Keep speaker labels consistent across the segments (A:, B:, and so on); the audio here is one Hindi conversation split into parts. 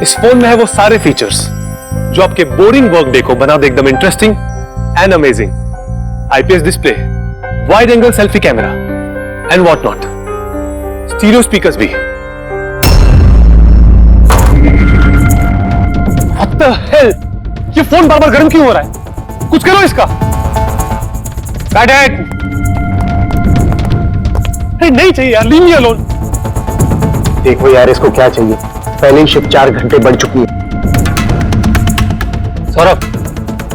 A: इस फोन में है वो सारे फीचर्स जो आपके बोरिंग वर्क डे को बना दे एकदम interesting and amazing. IPS display, wide angle selfie camera and what not, stereo speakers भी। What the hell? ये फोन बार बार गर्म क्यों हो रहा है? कुछ करो इसका। नहीं चाहिए यार, लीव मी अलोन।
B: देखो यार, इसको क्या चाहिए? पहले ही शिफ्ट 4 घंटे बढ़ चुकी है।
C: सौरभ,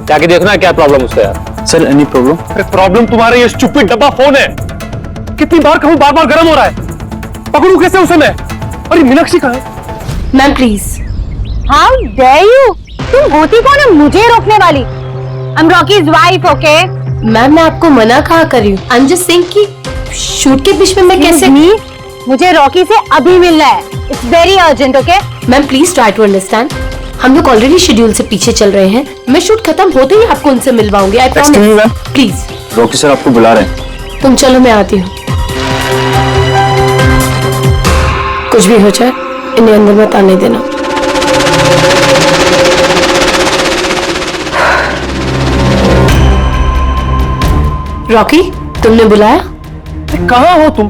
C: जाके देखना है क्या प्रॉब्लम उसका यार।
B: Sir, any problem?
A: अरे प्रॉब्लम तुम्हारा ये स्टूपिड डब्बा फोन है। कितनी बार कहूं, बार बार गर्म हो रहा है। पकड़ू कैसे उसे मैं? अरे मीनाक्षी कहाँ है?
D: Ma'am please. How dare you? तुम होती कौन है मुझे रोकने वाली? I am Rocky's wife, okay? Ma'am मैं आपको मना कहाँ कर रही हूँ। आई एम जस्ट सेइंग कि शूट के बीच में मैं कैसे? मुझे रॉकी से अभी मिलना है। It's very urgent, okay? Ma'am please try to understand. हम लोग ऑलरेडी शेड्यूल से पीछे चल रहे हैं। मैं शूट खत्म होते ही आपको उनसे मिलवाऊंगी। I promise. Please.
B: Rocky sir आपको बुला रहे हैं।
D: तुम चलो, मैं आती हूँ। कुछ भी हो जाए इन्हें अंदर मत आने देना। रॉकी, तुमने बुलाया?
A: कहाँ हो तुम?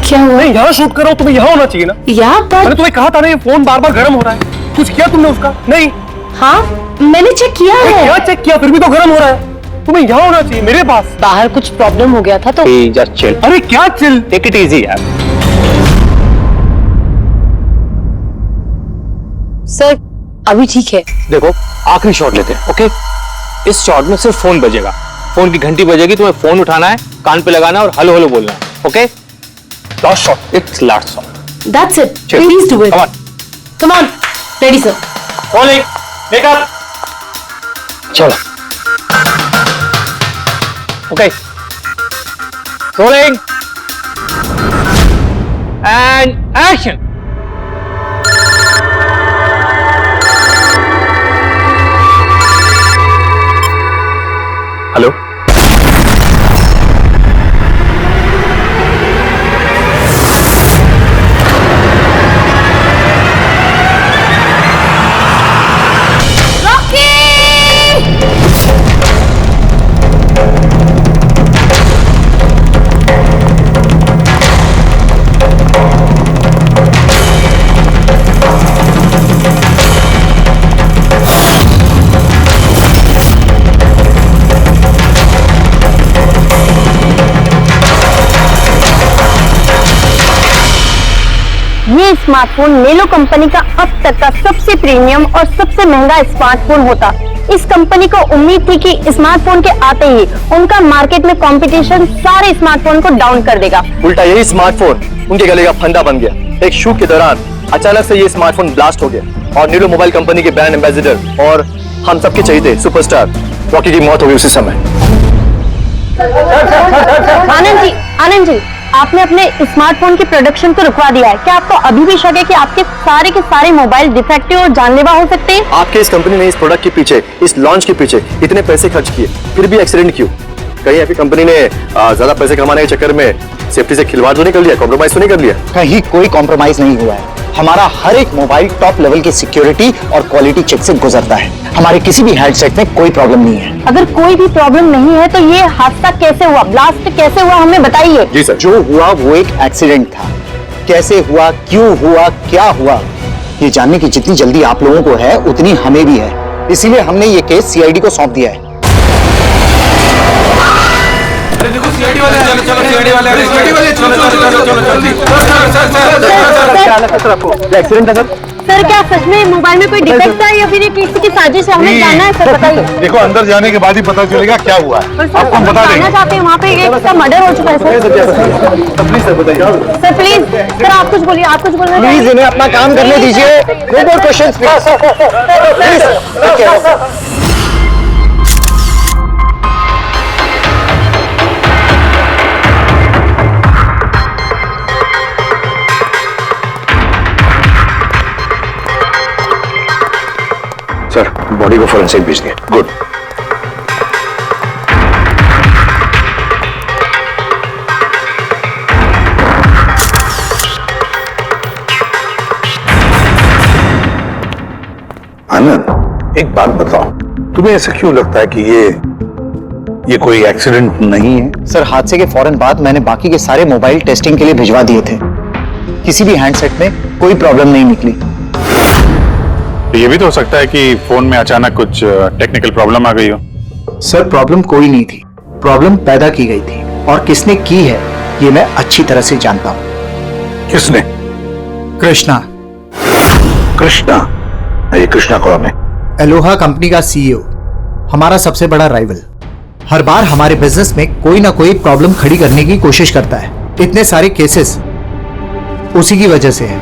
D: क्या हुआ?
A: मैं यहाँ शूट कर रहा हूँ, तुम्हें यहाँ होना चाहिए ना। मैंने तुम्हें कहा था ना, ये फोन बार बार गर्म हो रहा है। कुछ किया तुमने उसका? नहीं।
D: हाँ मैंने चेक किया है।
A: क्या चेक किया? फिर भी तो गर्म हो रहा है। तुम्हें यहाँ होना चाहिए, मेरे पास।
D: बाहर कुछ प्रॉब्लम हो गया था तो।
C: Just chill.
A: अरे क्या चिल?
C: टेक इट इजी यार।
D: सर अभी ठीक है।
C: देखो, आखिरी शॉट लेते हैं, ओके? इस शॉट में सिर्फ फोन बजेगा, फोन की घंटी बजेगी, तुम्हें फोन उठाना है, कान पे लगाना है और हेलो हेलो बोलना है, okay? Last shot, it's last shot.
D: That's it, please do it.
C: Come on,
D: come on. Ready sir.
C: Rolling, makeup, चलो, okay, rolling and action.
A: Hello,
E: ये स्मार्टफोन लेनो कंपनी का अब तक का सबसे प्रीमियम और सबसे महंगा स्मार्टफोन होता। इस कंपनी को उम्मीद थी कि स्मार्टफोन के आते ही उनका मार्केट में कंपटीशन सारे स्मार्टफोन को डाउन कर देगा।
B: उल्टा यही स्मार्टफोन उनके गले का फंदा बन गया। एक शूट के दौरान अचानक से ये स्मार्टफोन ब्लास्ट हो गया और नीलो मोबाइल कंपनी के ब्रांड एम्बेसडर और हम सबके चहेते सुपरस्टार रॉकी की मौत हो गई उसी समय।
E: आनंद जी, आपने अपने स्मार्टफोन की प्रोडक्शन को रुकवा दिया है। क्या आपको अभी भी शक है कि आपके सारे के सारे मोबाइल डिफेक्टिव और जानलेवा हो सकते हैं?
B: आपके इस कंपनी ने इस प्रोडक्ट के पीछे, इस लॉन्च के पीछे इतने पैसे खर्च किए, फिर भी एक्सीडेंट क्यों? कहीं आपकी कंपनी ने ज्यादा पैसे कमाने के चक्कर में सेफ्टी से खिलवाड़ तो नहीं कर लिया, कॉम्प्रोमाइज तो नहीं कर लिया?
F: कहीं कोई कॉम्प्रोमाइज नहीं हुआ है। हमारा हर एक मोबाइल टॉप लेवल की सिक्योरिटी और क्वालिटी चेक से गुजरता है। हमारे किसी भी हैंडसेट में कोई प्रॉब्लम नहीं है।
E: अगर कोई भी प्रॉब्लम नहीं है तो ये हादसा कैसे हुआ, ब्लास्ट कैसे हुआ, हमें बताइए।
B: जी सर।
F: जो हुआ वो एक एक्सीडेंट था। कैसे हुआ, क्यों हुआ, क्या हुआ, ये जानने की जितनी जल्दी आप लोगों को है उतनी हमें भी है। इसीलिए हमने ये केस सीआईडी को सौंप दिया है।
G: देखो सीआईडी वाले, चलो चलो सीआईडी वाले, सीआईडी वाले, चलो चलो चलो चलो जल्दी।
B: सर एक्सीडेंट है सर।
E: सर क्या सच में मोबाइल में कोई डिफेक्ट है या फिर ये किसी की साजिश है? हमें जानना है सर, बताइए।
G: देखो अंदर जाने के बाद ही पता चलेगा क्या हुआ है। आपको हम बता देंगे।
E: जानना चाहते हैं, वहाँ पे एक का मर्डर हो चुका है सर।
B: प्लीज सर बताइए।
E: सर प्लीज, सर आप कुछ बोलिए, आप कुछ बोलना चाहिए।
F: प्लीज इन्हें अपना काम करने दीजिए। No more questions please.
B: Sir body को फोरेंसिक भेज दिया। गुड।
H: आनंद, एक बात बताओ, तुम्हें ऐसा क्यों लगता है कि ये कोई एक्सीडेंट नहीं है?
F: सर, हादसे के फौरन बाद मैंने बाकी के सारे मोबाइल टेस्टिंग के लिए भिजवा दिए थे। किसी भी हैंडसेट में कोई प्रॉब्लम नहीं निकली।
I: ये भी तो हो सकता है कि फोन में अचानक कुछ टेक्निकल प्रॉब्लम आ गई हो।
F: सर, प्रॉब्लम कोई नहीं थी, प्रॉब्लम पैदा की गई थी, और किसने की है ये मैं अच्छी तरह से जानता हूं।
H: किसने?
F: कृष्णा।
H: कृष्णा? ये कृष्णा कौन है?
F: एलोहा कंपनी का सीईओ, हमारा सबसे बड़ा राइवल। हर बार हमारे बिजनेस में कोई ना कोई प्रॉब्लम खड़ी करने की कोशिश करता है। इतने सारे केसेस उसी की वजह से हैं।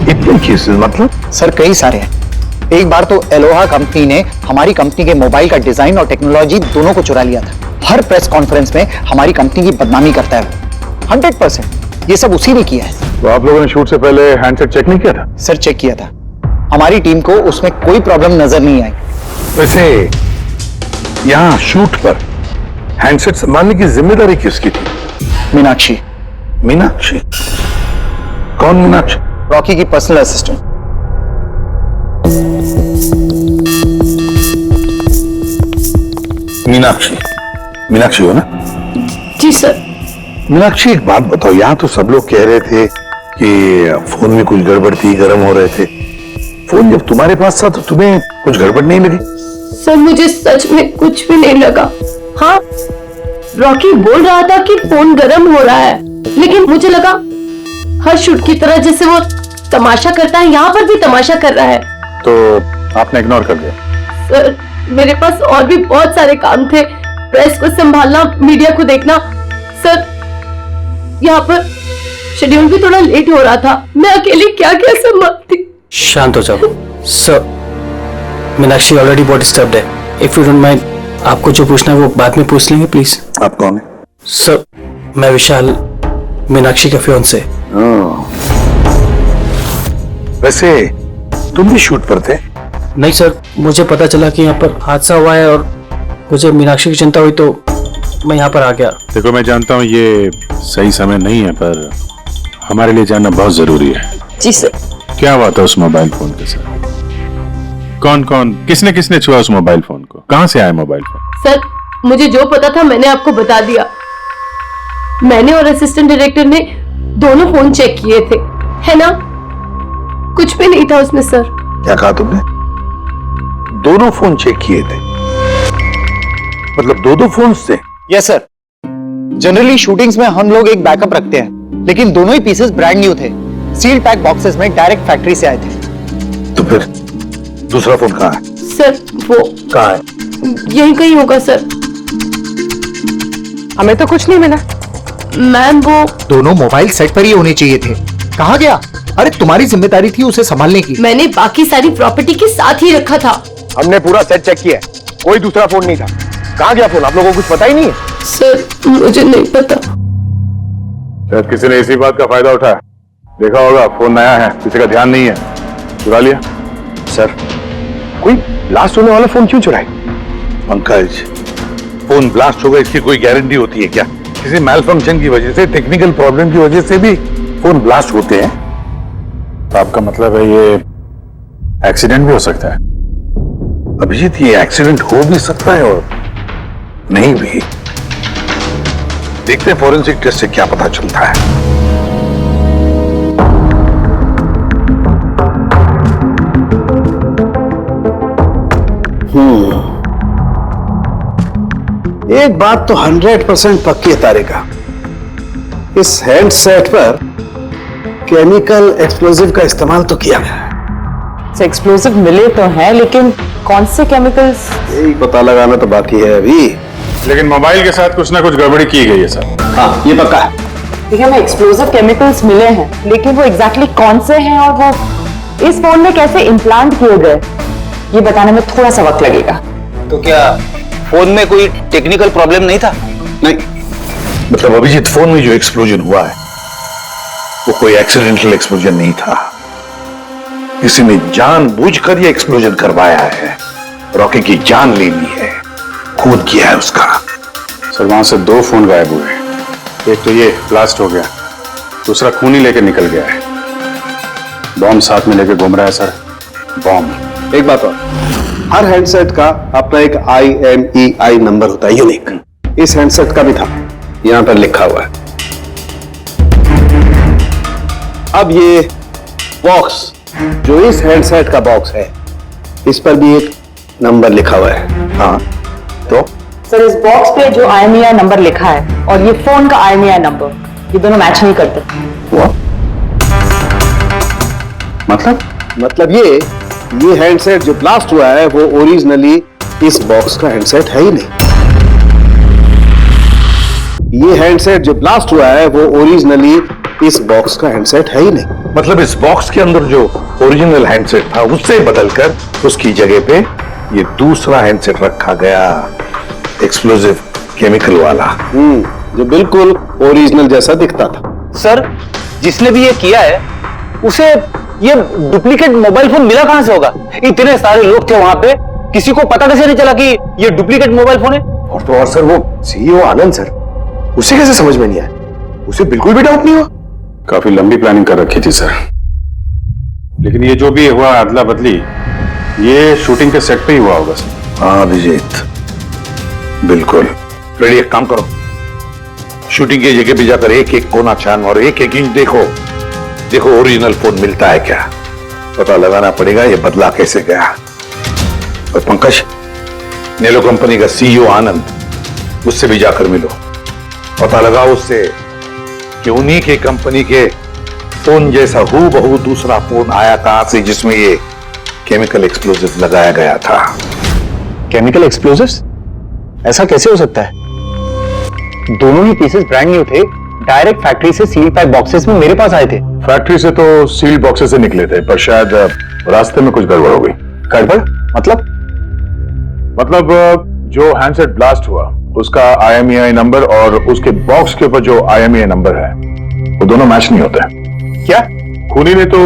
H: इतने केसेस मतलब?
F: सर, कई सारे हैं। एक बार तो एलोहा कंपनी ने हमारी कंपनी के मोबाइल का डिजाइन और टेक्नोलॉजी दोनों को चुरा लिया था। हर प्रेस कॉन्फ्रेंस में हमारी कंपनी की बदनामी करता है। 100% ये सब उसी ने किया है।
I: तो आप लोगों ने शूट से पहले हैंडसेट चेक नहीं किया था?
F: सर, चेक किया था। हमारी टीम को उसमें कोई प्रॉब्लम नजर नहीं आई।
H: वैसे यहाँ शूट पर हैंडसेट संभालने की जिम्मेदारी किसकी थी?
F: मीनाक्षी।
H: मीनाक्षी? कौन मीनाक्षी?
F: रॉकी की पर्सनल असिस्टेंट।
H: मीनाक्षी? मीनाक्षी हो ना?
D: जी सर।
H: मीनाक्षी, एक बात बताओ, यहाँ तो सब लोग कह रहे थे कि फोन में कुछ गड़बड़ थी, गर्म हो रहे थे। फोन जब तुम्हारे पास था तो तुम्हें कुछ गड़बड़ नहीं लगी?
D: सर, मुझे सच में कुछ भी नहीं लगा। हाँ, रॉकी बोल रहा था कि फोन गर्म हो रहा है, लेकिन मुझे लगा हर शूट की तरह जैसे वो तमाशा करता है, यहाँ पर भी तमाशा कर रहा है।
I: तो आपने इग्नोर कर दिया?
D: सर, मेरे पास और भी बहुत सारे काम थे, प्रेस को संभालना, मीडिया को देखना। सर, यहाँ पर शेड्यूल भी थोड़ा लेट हो रहा था, मैं अकेली क्या क्या संभालती।
J: शांत हो जाओ। सर, मीनाक्षी ऑलरेडी बहुत डिस्टर्ब्ड है। इफ यू डोंट माइंड, आपको जो पूछना है वो बाद में पूछ लेंगे प्लीज।
H: आप कौन है?
J: सर, मैं विशाल, मीनाक्षी का फियांसे।
H: वैसे तुम भी शूट पर थे?
J: नहीं सर, मुझे पता चला कि यहाँ पर हादसा हुआ है और मुझे मीनाक्षी की चिंता हुई तो मैं यहाँ पर आ गया।
I: देखो, मैं जानता हूँ ये सही समय नहीं है, पर हमारे लिए जानना बहुत जरूरी है।
D: जी सर।
I: क्या हुआ था उस मोबाइल फोन के साथ? कौन कौन, किसने किसने छुआ उस मोबाइल फोन को? कहां से आया मोबाइल फोन?
D: सर, मुझे जो पता था मैंने आपको बता दिया। मैंने और असिस्टेंट डायरेक्टर ने दोनों फोन चेक किए थे, है ना? कुछ भी नहीं था उसमें सर।
H: क्या कहा तुमने? दोनों फोन चेक किए थे? मतलब दो फोन थे?
F: Yes sir. जनरली शूटिंग्स में हम लोग एक बैकअप रखते हैं, लेकिन दोनों ही पीसेस ब्रांड न्यू थे, सील पैक बॉक्सेस में डायरेक्ट फैक्ट्री से आए थे।
H: तो फिर दूसरा फोन कहाँ है?
D: सर, वो
H: कहाँ है?
D: यहीं कहीं होगा सर। हमें तो कुछ नहीं मिला। मैम, वो
F: दोनों मोबाइल सेट पर ही होने चाहिए थे। कहाँ गया? अरे, तुम्हारी जिम्मेदारी थी उसे संभालने की।
D: मैंने बाकी सारी प्रॉपर्टी के साथ ही रखा था।
B: हमने पूरा सेट चेक किया, कोई दूसरा फोन नहीं था। कहाँ गया फोन? आप लोगों को कुछ पता ही नहीं है?
D: सर, मुझे नहीं पता।
I: शायद किसी ने इसी बात का फायदा उठाया। देखा होगा फोन नया है, किसी का ध्यान नहीं है, चुरा लिया।
B: सर, कोई ब्लास्ट होने वाला फोन क्यों चुराए?
H: पंकज, फोन ब्लास्ट होगा इसकी कोई गारंटी होती है क्या? किसी मैल फंक्शन की वजह से, टेक्निकल प्रॉब्लम की वजह से भी फोन ब्लास्ट होते हैं।
I: तो आपका मतलब है ये एक्सीडेंट भी हो सकता है?
H: अभिजीत, ये एक्सीडेंट हो भी सकता है और नहीं भी। देखते हैं फॉरेंसिक टेस्ट से क्या पता चलता है।
K: एक बात तो 100% पक्की है तारिका, इस हैंडसेट पर केमिकल एक्सप्लोजिव का इस्तेमाल तो किया गया है।
L: एक्सप्लोजिव मिले तो हैं, लेकिन कौन से केमिकल्स?
K: यही पता लगाना तो बाकी है अभी।
I: लेकिन मोबाइल के साथ कुछ ना कुछ गड़बड़ी की गई है सर।
K: हाँ, ये पक्का है।
L: देखिए, हमें एक्सप्लोजिव केमिकल्स मिले हैं, लेकिन वो एग्जैक्टली कौन से हैं और वो इस फोन में कैसे इम्प्लांट किए गए, ये बताने में थोड़ा सा वक्त लगेगा।
B: तो क्या फोन में कोई टेक्निकल प्रॉब्लम नहीं था?
H: नहीं, मतलब अभिजीत, फोन में जो एक्सप्लोजन हुआ है वो कोई एक्सीडेंटल एक्सप्लोजन नहीं था। किसी ने जानबूझकर ये एक्सप्लोजन करवाया है, रॉकी की जान ले ली है, खून किया है उसका।
I: सर, वहां से 2 फोन गायब हुए। एक तो ये ब्लास्ट हो गया, दूसरा खून ही लेके निकल गया है। बॉम्ब साथ में लेके घूम रहा है सर, बॉम्ब।
K: एक बात और, हर हैंडसेट का अपना एक IMEI नंबर होता है, यूनिक। इस हैंडसेट का भी था, यहां पर लिखा हुआ है। अब ये बॉक्स, जो इस हैंडसेट का बॉक्स है, इस पर भी एक नंबर लिखा हुआ है। हाँ, तो
L: सर इस बॉक्स पे जो IMEI नंबर लिखा है और ये फोन का IMEI नंबर, ये दोनों मैच नहीं करते।
K: मतलब ये हैंडसेट जो ब्लास्ट हुआ है वो ओरिजिनली इस बॉक्स का हैंडसेट है ही नहीं। ये हैंडसेट जो ब्लास्ट हुआ है वो ओरिजिनली इस बॉक्स का हैंडसेट है ही नहीं।
H: मतलब इस बॉक्स के अंदर जो ओरिजिनल हैंडसेट था उससे बदलकर उसकी जगह पे ये दूसरा हैंडसेट रखा गया, एक्सप्लोजिव केमिकल वाला,
K: जो बिल्कुल ओरिजिनल जैसा दिखता था।
C: सर जिसने भी ये किया है उसे ये डुप्लीकेट मोबाइल फोन मिला कहां से होगा? इतने सारे लोग थे वहां पे, किसी को पता कैसे नहीं चला कि ये डुप्लीकेट मोबाइल फोन है?
K: और तो और सर, वो CEO आनंद सर, उसे कैसे समझ में नहीं आया? उसे बिल्कुल भी डाउट नहीं हुआ।
I: काफी लंबी प्लानिंग कर रखी थी सर, लेकिन ये जो भी हुआ अदला बदली, ये शूटिंग के सेट पे ही हुआ होगा सर।
H: हाँ अभिजीत, बिल्कुल। रेडी, एक काम करो, शूटिंग की जगह पे जाकर एक एक कोना छान और एक एक इंच देखो ओरिजिनल फोन मिलता है क्या, पता लगाना पड़ेगा ये बदला कैसे गया। और पंकज, नेलो कंपनी का CEO आनंद, उससे भी जाकर मिलो, पता लगाओ उससे कि उन्हीं के कंपनी के फोन जैसा हूबहू दूसरा फोन आया कहां से जिसमें ये केमिकल एक्सप्लोजिव लगाया गया था।
F: Chemical explosives? ऐसा कैसे हो सकता है? दोनों ही पीसेस ब्रांड न्यू थे, डायरेक्ट फैक्ट्री से सील पैक बॉक्सेस में मेरे पास आए थे।
I: फैक्ट्री से तो सील बॉक्सेस से निकले थे, पर शायद रास्ते में कुछ गड़बड़ हो गई।
F: गड़बड़ मतलब
I: जो हैंडसेट ब्लास्ट हुआ उसका IMEI नंबर और उसके बॉक्स के ऊपर जो IMEI नंबर है वो दोनों मैच नहीं होते हैं।
F: क्या?
I: खूनी ने तो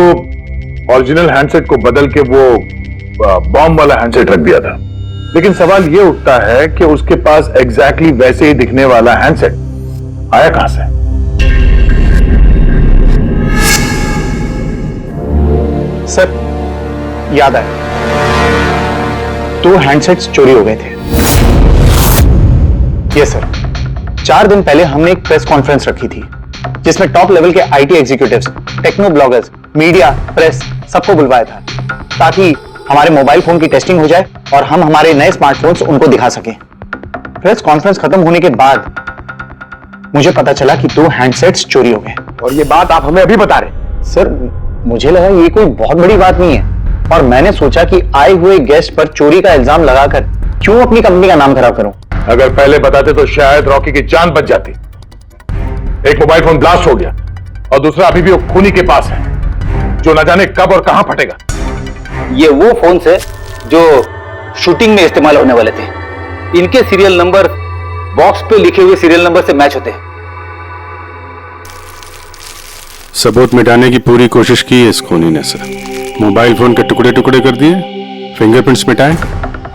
I: ओरिजिनल हैंडसेट को बदल के वो बॉम्ब वाला हैंडसेट रख दिया था, लेकिन सवाल ये उठता है कि उसके पास एग्जैक्टली वैसे ही दिखने वाला हैंडसेट आया कहां से?
F: सर याद आया, 2 हैंडसेट्स चोरी हो गए थे। यस सर, 4 दिन पहले हमने एक प्रेस कॉन्फ्रेंस रखी थी जिसमें टॉप लेवल के IT executives, techno bloggers, media, press सबको बुलवाया था ताकि हमारे मोबाइल फोन की टेस्टिंग हो जाए और हम हमारे नए स्मार्टफोन्स उनको दिखा सकें। प्रेस कॉन्फ्रेंस खत्म होने के बाद मुझे पता चला कि 2 हैंडसेट्स चोरी हो गए।
K: और ये बात आप हमें अभी बता रहे?
F: सर मुझे लगा ये कोई बहुत बड़ी बात नहीं है और मैंने सोचा कि आए हुए गेस्ट पर चोरी का इल्जाम लगाकर क्यों अपनी कंपनी का नाम खराब करूं।
I: अगर पहले बताते तो शायद रॉकी की जान बच जाती। एक मोबाइल फोन ब्लास्ट हो गया और दूसरा अभी भी वो खूनी के पास है, जो न जाने कब और कहां फटेगा।
C: ये वो फोन है जो शूटिंग में इस्तेमाल होने वाले थे। इनके सीरियल नंबर बॉक्स पे लिखे हुए सीरियल नंबर से मैच होते हैं।
I: सबूत मिटाने की पूरी कोशिश की है इस खूनी ने सर। मोबाइल फोन के टुकड़े टुकड़े कर दिए, फिंगरप्रिंट्स मिटाए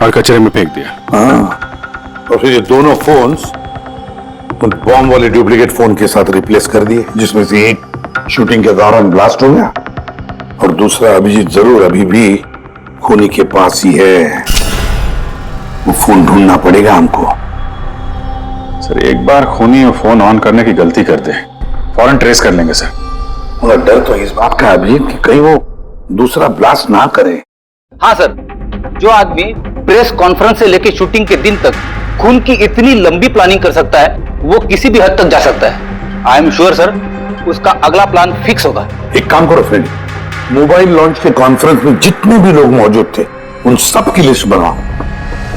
I: और कचरे में फेंक दिया।
H: हाँ, और फिर ये दोनों फोन्स उन बॉम्ब वाले डुप्लीकेट फोन के साथ रिप्लेस कर दिए, जिसमें से एक शूटिंग के दौरान ब्लास्ट हो गया और दूसरा अभिजीत जरूर अभी भी खूनी के पास ही है। वो फोन ढूंढना पड़ेगा हमको।
I: सर एक बार खूनी वो फोन ऑन करने की गलती कर दे, फौरन ट्रेस कर लेंगे सर।
H: मगर डर तो इस बात का अभिजीत कि कहीं वो दूसरा ब्लास्ट ना करे।
C: हाँ सर, जो आदमी प्रेस कॉन्फ्रेंस से लेकर शूटिंग के दिन तक खून की इतनी लंबी प्लानिंग कर सकता है, वो किसी भी हद तक जा सकता है। आई एम श्योर सर, उसका अगला प्लान फिक्स होगा।
H: एक काम करो फ्रेंड, मोबाइल लॉन्च के कॉन्फ्रेंस में जितने भी लोग मौजूद थे उन सब की लिस्ट बनाओ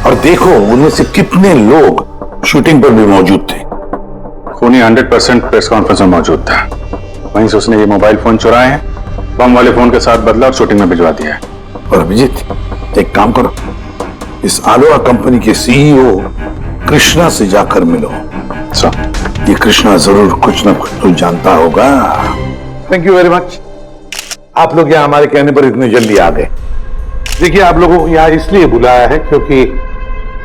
H: और देखो उनमें से कितने लोग शूटिंग पर भी मौजूद थे।
I: खूनी 100% प्रेस कॉन्फ्रेंस में मौजूद था, वहीं से उसने ये मोबाइल फोन चुराए हैं, बम वाले फोन के साथ बदला और शूटिंग में भिजवा दिया है।
H: और अभिजीत एक काम करो, इस आलोआ कंपनी के CEO कृष्णा से जाकर मिलो। ये कृष्णा जरूर कुछ ना कुछ तो जानता होगा। थैंक यू वेरी मच, आप लोग यहाँ हमारे कहने पर इतने जल्दी आ गए। देखिए आप लोगों को यहाँ इसलिए बुलाया है क्योंकि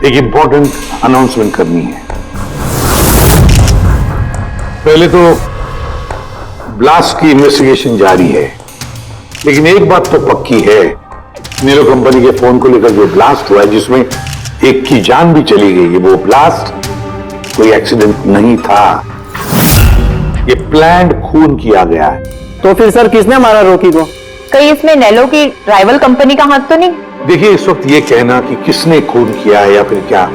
H: एक इंपॉर्टेंट अनाउंसमेंट करनी है। पहले तो ब्लास्ट की इन्वेस्टिगेशन जारी है, लेकिन एक बात तो पक्की है नीलो कंपनी के फोन को लेकर जो ब्लास्ट हुआ है, जिसमें एक की जान भी चली गई है, वो ब्लास्ट कोई एक्सीडेंट नहीं था। ये प्लान्ड खून किया गया है।
B: तो फिर सर किसने मारा रॉकी को?
L: कहीं इसमें नेलो की राइवल कंपनी का हाथ तो नहीं?
H: देखिए, इस वक्त ये कहना कि किसने खून किया है या फिर क्या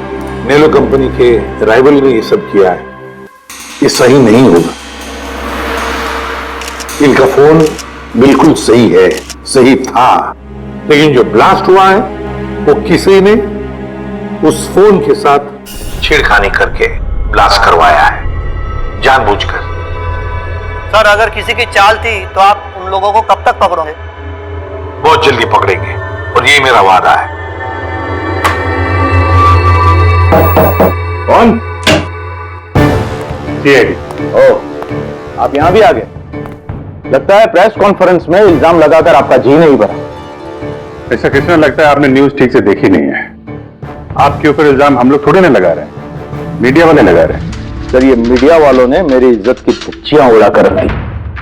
H: नेलो कंपनी के राइवल ने ये सब किया है, ये सही नहीं होगा। इनका फोन बिल्कुल सही है, सही था, लेकिन जो ब्लास्ट हुआ है वो किसी ने उस फोन के साथ छेड़खानी करके ब्लास्ट करवाया है, जानबूझकर।
B: सर अगर किसी की चाल थी तो आप उन लोगों को कब तक पकड़ोगे?
H: बहुत जल्दी पकड़ेंगे और ये मेरा वादा है।
I: कौन? सीआईडी।
B: ओह, आप यहां भी आ गए। लगता है प्रेस कॉन्फ्रेंस में इल्जाम लगाकर आपका जी नहीं भरा।
I: ऐसा कितना लगता है आपने न्यूज ठीक से देखी नहीं है। आपके ऊपर इल्जाम हम लोग थोड़े ना लगा रहे हैं, मीडिया वाले लगा रहे हैं।
B: सर ये मीडिया वालों ने मेरी इज्जत की धज्जियां उड़ा कर रख दी,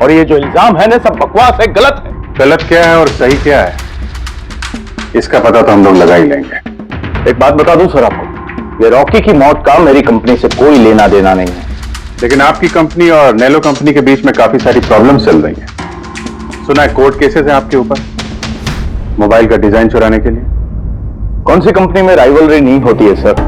B: और ये जो इल्जाम है ना सब बकवास है, गलत है।
I: गलत क्या है और सही क्या है, इसका पता तो हम लोग लगा ही लेंगे।
B: एक बात बता दूं सर आपको, ये रॉकी की मौत का मेरी कंपनी से कोई लेना देना नहीं है।
I: लेकिन आपकी कंपनी और नेलो कंपनी के बीच में काफी सारी प्रॉब्लम्स चल रही हैं। सुना है कोर्ट केसेस है आपके ऊपर मोबाइल का डिजाइन चुराने के लिए।
B: कौन सी कंपनी में राइवलरी नहीं होती है सर?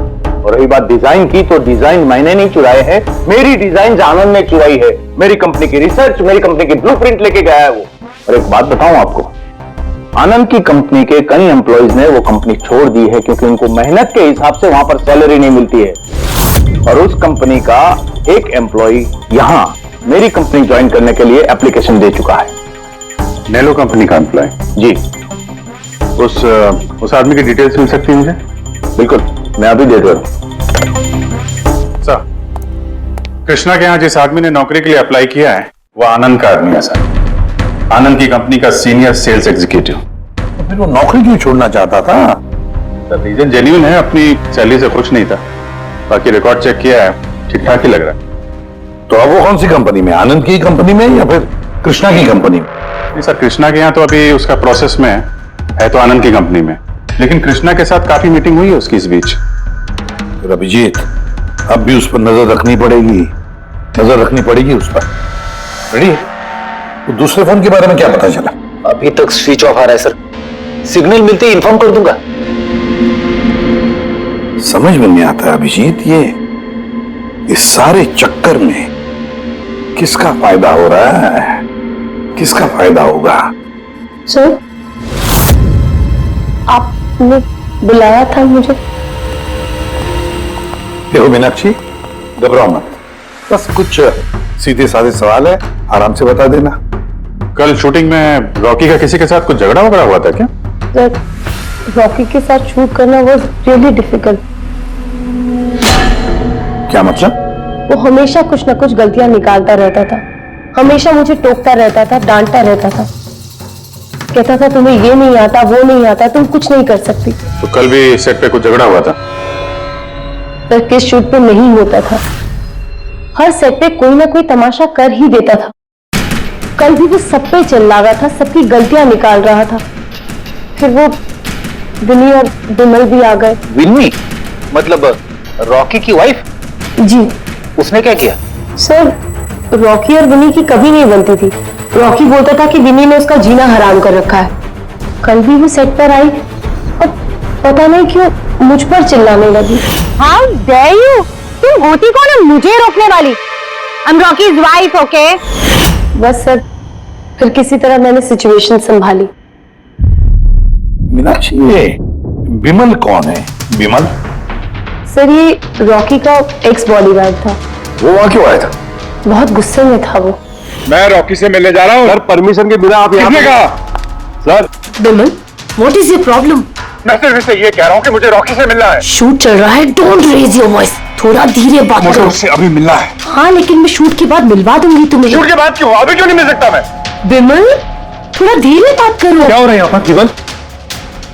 B: और रही बात डिजाइन की, तो डिजाइन मैंने नहीं चुराए हैं, मेरी डिजाइन आनंद ने चुराई है। मेरी कंपनी की रिसर्च, मेरी कंपनी की ब्लूप्रिंट लेके गया है वो। और एक बात बताऊं आपको, आनंद की कंपनी के कई एम्प्लॉइज ने वो कंपनी छोड़ दी है क्योंकि उनको मेहनत के हिसाब से वहां पर सैलरी नहीं मिलती है। और उस कंपनी का एक एम्प्लॉय यहां मेरी कंपनी ज्वाइन करने के लिए एप्लीकेशन दे चुका है।
I: नेलो कंपनी का एम्प्लॉय?
B: जी।
I: उस आदमी की डिटेल्स मिल सकती है मुझे?
B: बिल्कुल, मैं अभी दे दे रहा हूं।
I: सर, कृष्णा के यहां जिस आदमी ने नौकरी के लिए अप्लाई किया है वो आनंद का आदमी है सर। आनंद की कंपनी का सीनियर सेल्स एग्जीक्यूटिव।
H: तो फिर वो नौकरी क्यों छोड़ना चाहता था?
I: सर रीजन जेन्युइन है, अपनी सैलरी से खुश नहीं था। बाकी रिकॉर्ड चेक किया है, ठीक ठाक ही लग रहा है।
H: तो अब वो कौन सी कंपनी में, आनंद की कंपनी में या फिर कृष्णा की कंपनी में?
I: नहीं सर, कृष्णा के यहाँ तो अभी उसका प्रोसेस में है तो आनंद की कंपनी में, लेकिन कृष्णा के साथ काफी मीटिंग हुई है उसकी इस बीच।
H: फिर अभिजीत, अब भी उस पर नजर रखनी पड़ेगी उस पर। रेडी? तो दूसरे फोन के बारे में क्या पता चला?
C: अभी तक स्विच ऑफ आ रहा है सर, सिग्नल मिलते ही इन्फॉर्म कर दूंगा।
H: समझ में नहीं आता अभिजीत, ये इस सारे चक्कर में किसका फायदा हो रहा है, किसका फायदा होगा?
E: सर आपने बुलाया था मुझे?
H: देखो मीनाक्षी, घबराओ मत, बस कुछ सीधे साधे सवाल है, आराम से बता देना।
I: कल शूटिंग में रॉकी का किसी के साथ कुछ झगड़ा वगड़ा हुआ था क्या?
E: सर रॉकी के साथ शूट करना वाज रियली डिफिकल्ट।
H: क्या मतलब?
E: वो हमेशा कुछ ना कुछ गलतियां निकालता रहता था, हमेशा मुझे टोकता रहता था, डांटता रहता था, कहता था तुम्हें ये नहीं आता, वो नहीं आता, तुम कुछ नहीं कर सकती।
I: तो कल भी सेट पे कुछ झगड़ा हुआ था?
E: सर किस शूट पे नहीं होता था, हर सेट पे कोई ना कोई तमाशा कर ही देता था। कल भी वो सब पे चिल्ला रहा था, सबकी गलतियां निकाल रहा था। फिर वो विनी और विमल भी आ गए।
C: विन्नी मतलब रॉकी की वाइफ?
E: जी।
C: उसने क्या किया?
E: सर रॉकी और विनी की कभी नहीं बनती थी। रॉकी बोलता था कि विनी ने उसका जीना हराम कर रखा है। कल भी वो सेट पर आई और पता नहीं क्यों मुझ पर चिल्लाने लगी।
D: हाउ डेयर यू, तुम होती कौन है मुझे रोकने वाली? I am Rocky's wife, okay?
E: बस सर, फिर किसी तरह मैंने सिचुएशन संभाली।
H: मीनाक्षी, ये विमल कौन है? विमल?
E: सर ये रॉकी का एक्स बॉडीगार्ड था।
H: वो वहां क्यों आया था?
E: बहुत गुस्से में था वो।
I: मैं रॉकी से मिलने जा रहा हूँ।
B: सर परमिशन के बिना आप यहाँ
I: कहा?
B: Sir
E: Vimal, what is your problem?
I: मैं सिर्फ इससे ये कह रहा हूँ कि मुझे रॉकी से मिलना है।
E: शूट चल रहा है, डोंट रेज योर वॉइस, थोड़ा धीरे बात
I: मुझे
E: करो।
I: उससे अभी मिलना है।
E: हाँ लेकिन मैं शूट के बाद मिलवा दूंगी तुम्हें।
I: शूट के बाद क्यों? अभी क्यों नहीं मिल सकता मैं?
E: विमल थोड़ा धीरे बात करो।
A: क्या हो रहा है यहाँ पर? विमल,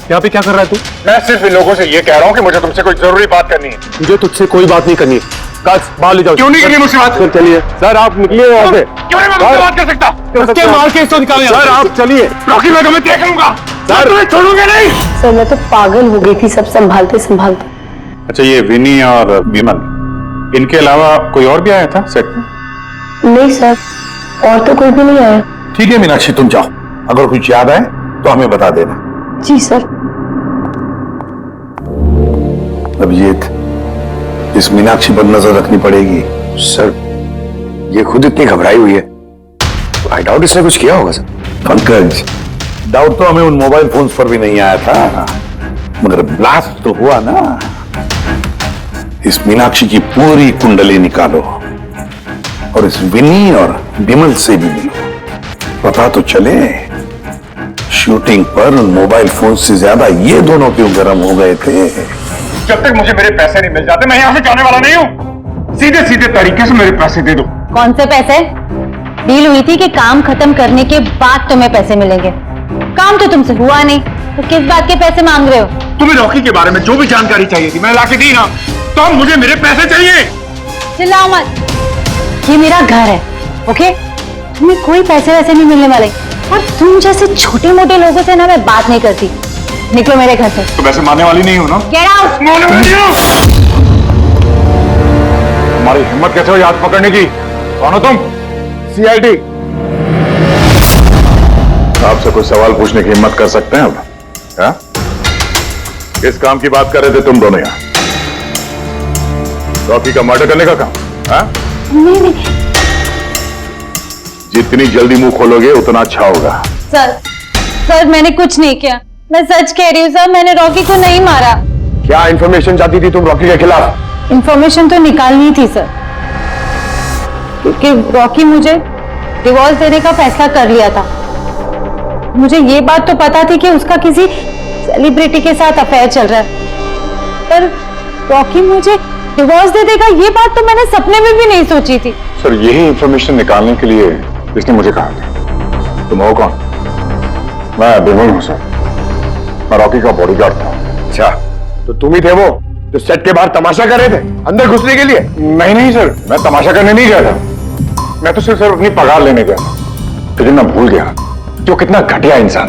A: यहाँ पे क्या कर रहा है तू?
I: मैं सिर्फ इन लोगों से ये कह रहा हूँ कि मुझे तुमसे कोई जरूरी बात करनी है।
A: मुझे तुझसे कोई बात नहीं करनी है। काज बाहर ले जाओ।
I: क्यों नहीं करनी मुझसे बात?
A: सर चलिए।
B: सर आप निकलिए यहाँ से।
I: क्यों नहीं मैं तुमसे बात कर सकता?
A: धक्के मार के इसको निकालो यहाँ
B: सर
A: से।
B: आप चलिए।
I: रॉकी मैं तुम्हें देख लूंगा। छोड़ूंगा नहीं।
E: सर मैं तो पागल हो गई थी सब संभालते संभालते।
I: अच्छा, ये विनी और विमल, इनके अलावा कोई और भी आया था सेट पे?
E: नहीं सर, और तो कोई भी नहीं आया।
H: ठीक है मीनाक्षी, तुम जाओ, अगर कुछ याद आए तो हमें बता देना।
E: जी सर।
H: अभिजीत, इस मीनाक्षी पर नजर रखनी पड़ेगी।
B: सर ये खुद इतनी घबराई हुई है, आई डाउट इसने कुछ किया होगा सर।
H: पंकज, डाउट तो हमें उन मोबाइल फोन्स पर भी नहीं आया था, मगर ब्लास्ट तो हुआ ना। इस मीनाक्षी की पूरी कुंडली निकालो और इस विनी और विमल से भी मिलो, पता तो चले शूटिंग पर उन मोबाइल फोन से ज्यादा ये दोनों क्यों गर्म हो गए थे।
I: जब तक मुझे मेरे पैसे नहीं मिल जाते मैं यहां से जाने वाला नहीं हूं। सीधे सीधे तरीके से मेरे पैसे दे दो।
D: कौन से पैसे? डील हुई थी कि काम खत्म करने के बाद तुम्हें पैसे मिलेंगे। काम तो तुमसे हुआ नहीं, तो किस बात के पैसे मांग रहे हो?
I: तुम्हें रॉकी के बारे में जो भी जानकारी चाहिए थी मैं लाके दी ना, तो अब मुझे मेरे पैसे चाहिए।
D: चिल्लाओ मत, ये मेरा घर है, ओके? तुम्हें कोई पैसे वैसे नहीं मिलने वाले, और तुम जैसे छोटे मोटे लोगों से ना मैं बात नहीं करती। निकलो मेरे घर से।
I: तो वैसे मारने वाली नहीं हो ना?
D: Get out!
I: मारने वाली हो? तुम्हारी हिम्मत कैसे हुई हाथ पकड़ने की? कौन हो तुम? सीआईडी। आपसे कोई सवाल पूछने की हिम्मत कर सकते हैं अब? हाँ? किस काम की बात कर रहे थे तुम दोनों यहाँ? रॉकी का मर्डर करने का काम? हाँ?
D: नहीं।
I: जितनी जल्दी मुंह खोलोगे उतना अच्छा होगा।
D: सर मैंने कुछ नहीं किया, मैं सच कह रही हूँ सर, मैंने रॉकी को नहीं मारा।
I: क्या इंफॉर्मेशन चाहती थी तुम रॉकी के खिलाफ?
D: इंफॉर्मेशन तो निकालनी थी सर, क्योंकि रॉकी मुझे डिवोर्स देने का फैसला कर लिया था। मुझे ये बात तो पता थी कि उसका किसी सेलिब्रिटी के साथ अफेयर चल रहा है, पर रॉकी मुझे डिवोर्स दे देगा ये बात तो मैंने सपने में भी नहीं सोची थी।
I: सर यही इंफॉर्मेशन निकालने के लिए इसने मुझे कहा था। तुम हो कौन? मैं विमल हूं सर, मैं रॉकी का बॉडीगार्ड था।
B: अच्छा, तो तुम ही थे वो जो सेट के बाहर तमाशा कर रहे थे अंदर घुसने के लिए?
I: नहीं सर, मैं तमाशा करने नहीं गया था, मैं तो सिर्फ अपनी पगार लेने गया था। लेकिन मैं भूल गया कि वो कितना घटिया इंसान।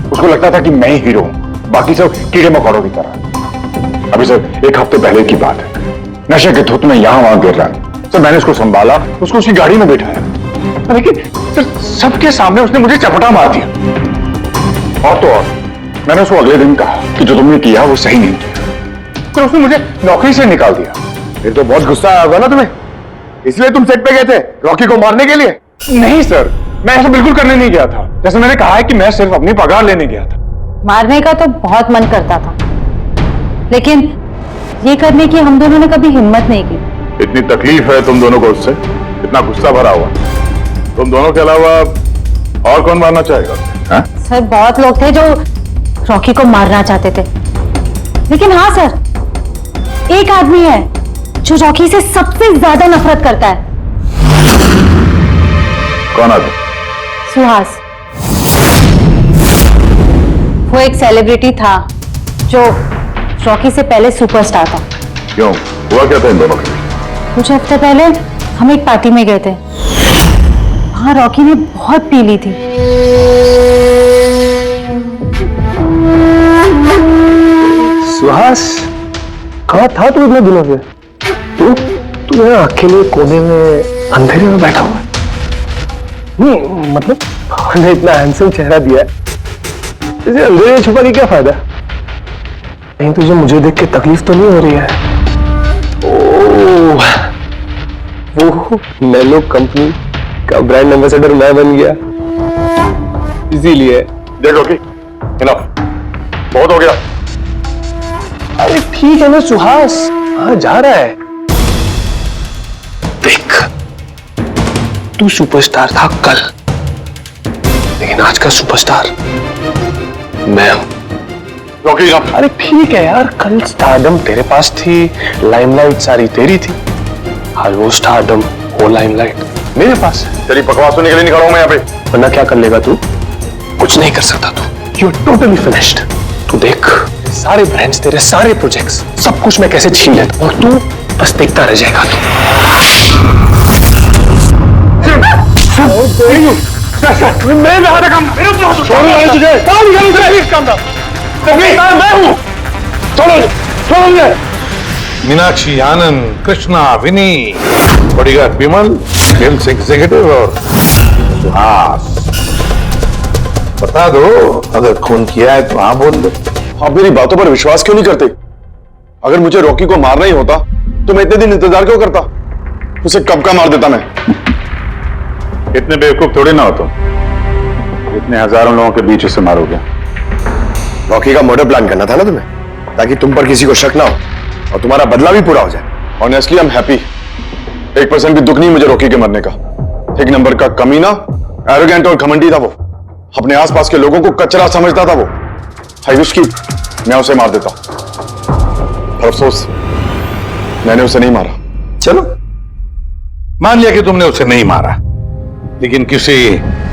I: उसको लगता था कि मैं ही हीरो हूं, बाकी सब कीड़े मकोड़ों की तरह। अभी सर 1 हफ्ते पहले की बात है, नशे के धुत में यहां वहां गिर रहा है सर। मैंने उसको संभाला, उसको उसकी गाड़ी में बैठाया, लेकिन सर सबके सामने उसने मुझे चपटा मार दिया। और तो और मैंने उसको अगले दिन कहा कि जो तुमने किया वो सही नहीं किया, तो उसने मुझे नौकरी से निकाल दिया।
B: फिर तो बहुत गुस्सा आया होगा ना तुम्हें, इसलिए तुम सेट पे गए थे रॉकी को मारने के लिए?
I: नहीं सर, मैं ऐसा बिल्कुल करने नहीं गया था। जैसे मैंने कहा है कि मैं सिर्फ अपनी पगार लेने गया था।
D: मारने का तो बहुत मन करता था, लेकिन ये करने की हम दोनों ने कभी हिम्मत नहीं की।
I: इतनी तकलीफ है तुम दोनों को उससे, इतना गुस्सा भरा हुआ। तुम दोनों के अलावा और कौन मारना चाहेगा? हाँ?
D: सर बहुत लोग थे जो रॉकी को मारना चाहते थे, लेकिन हाँ सर, एक आदमी है जो रॉकी से सबसे ज्यादा नफरत करता है।
I: कौन आदमी?
D: सुहास। वो एक सेलिब्रिटी था जो रॉकी से पहले सुपरस्टार था।
I: क्यों, हुआ क्या था इन दोनों के?
D: कुछ हफ्ते पहले हम एक पार्टी में गए थे, वहां रॉकी ने बहुत पी ली थी।
B: सुहास, कहाँ था तू इतने दिनों से? तू यहाँ अकेले कोने में अंधेरे में बैठा हुआ है? नहीं मतलब हमने इतना हैंडसम चेहरा दिया है, इसे अंधेरे में छुपा के क्या फायदा? नहीं तुझे मुझे देख के तकलीफ तो नहीं हो रही है? ओह, वो नेलो कंपनी का ब्रांड एम्बेसडर मैं बन गया, इसीलिए।
I: देखो कि इनफ, बहुत हो गया।
B: अरे ठीक है ना सुहास, कहाँ जा रहा है? देख, तू सुपरस्टार था कल, लेकिन आज का सुपरस्टार मैं हूं।
I: रॉकी,
B: अरे ठीक है यार, कल स्टारडम तेरे पास थी, लाइमलाइट सारी तेरी थी, आज वो स्टारडम वो लाइमलाइट मेरे पास है।
I: तेरी बकवास सुनने के लिए निकला हूं मैं यहाँ पे।
B: वरना क्या कर लेगा तू? कुछ नहीं कर सकता तू, यू आर टोटली फिनिश्ड। तू देख, सारे ब्रांड्स, तेरे सारे प्रोजेक्ट्स, सब कुछ मैं कैसे छीन लेता हूं, और तू बस देखता रह जाएगा। तू मैं रहा था काम, तुझे
I: मैं हूँ। छोड़ो छोड़ो मुझे। मीनाक्षी, आनंद, कृष्णा, विनी, बॉडीगार्ड विमल, सेल्स एग्जीक्यूटिव और सुहास। बता दो, अगर खून किया है तो हाँ बोल दो।
M: आप मेरी बातों पर विश्वास क्यों नहीं करते? अगर मुझे रॉकी को मारना ही होता तो मैं इतने दिन इंतजार क्यों करता? उसे कब का मार देता मैं।
I: इतने बेवकूफ थोड़ी ना हो तुम, इतने हजारों लोगों के बीच उसे मारोगे।
M: रॉकी का मर्डर प्लान करना था ना तुम्हें, ताकि तुम पर किसी को शक ना हो और तुम्हारा बदला भी पूरा हो जाए। Honestly I am happy. 1% भी दुख नहीं मुझे रॉकी के मरने का। एक नंबर का कमीना, एरोगेंट और घमंडी था वो। अपने आसपास के लोगों को कचरा समझता था वो। आई विश कि मैं उसे मार देता, पर अफसोस मैंने उसे नहीं मारा।
I: चलो, मान लिया कि तुमने उसे नहीं मारा, लेकिन किसी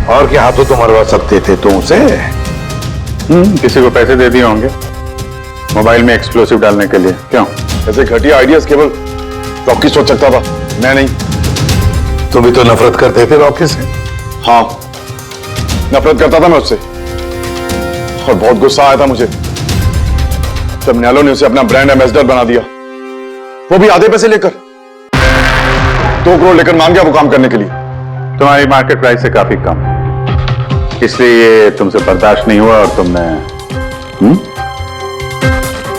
I: और के हाथों तो मरवा सकते थे तुम उसे। किसी को पैसे दे दिए होंगे मोबाइल में एक्सप्लोसिव डालने के लिए। क्यों?
M: ऐसे घटिया आइडियाज केवल रॉकी सोच सकता था, मैं नहीं।
I: तुम भी तो नफरत करते थे रॉकी से।
M: हाँ, नफरत करता था मैं उससे, और बहुत गुस्सा आया था मुझे जब नैलो ने उसे अपना ब्रांड एम्बेसडर बना दिया, वो भी आधे पैसे लेकर। 2 करोड़ लेकर मांग गया वो काम करने के लिए।
I: तुम्हारी मार्केट प्राइस से काफी कम, इसलिए ये तुमसे बर्दाश्त नहीं हुआ और तुमने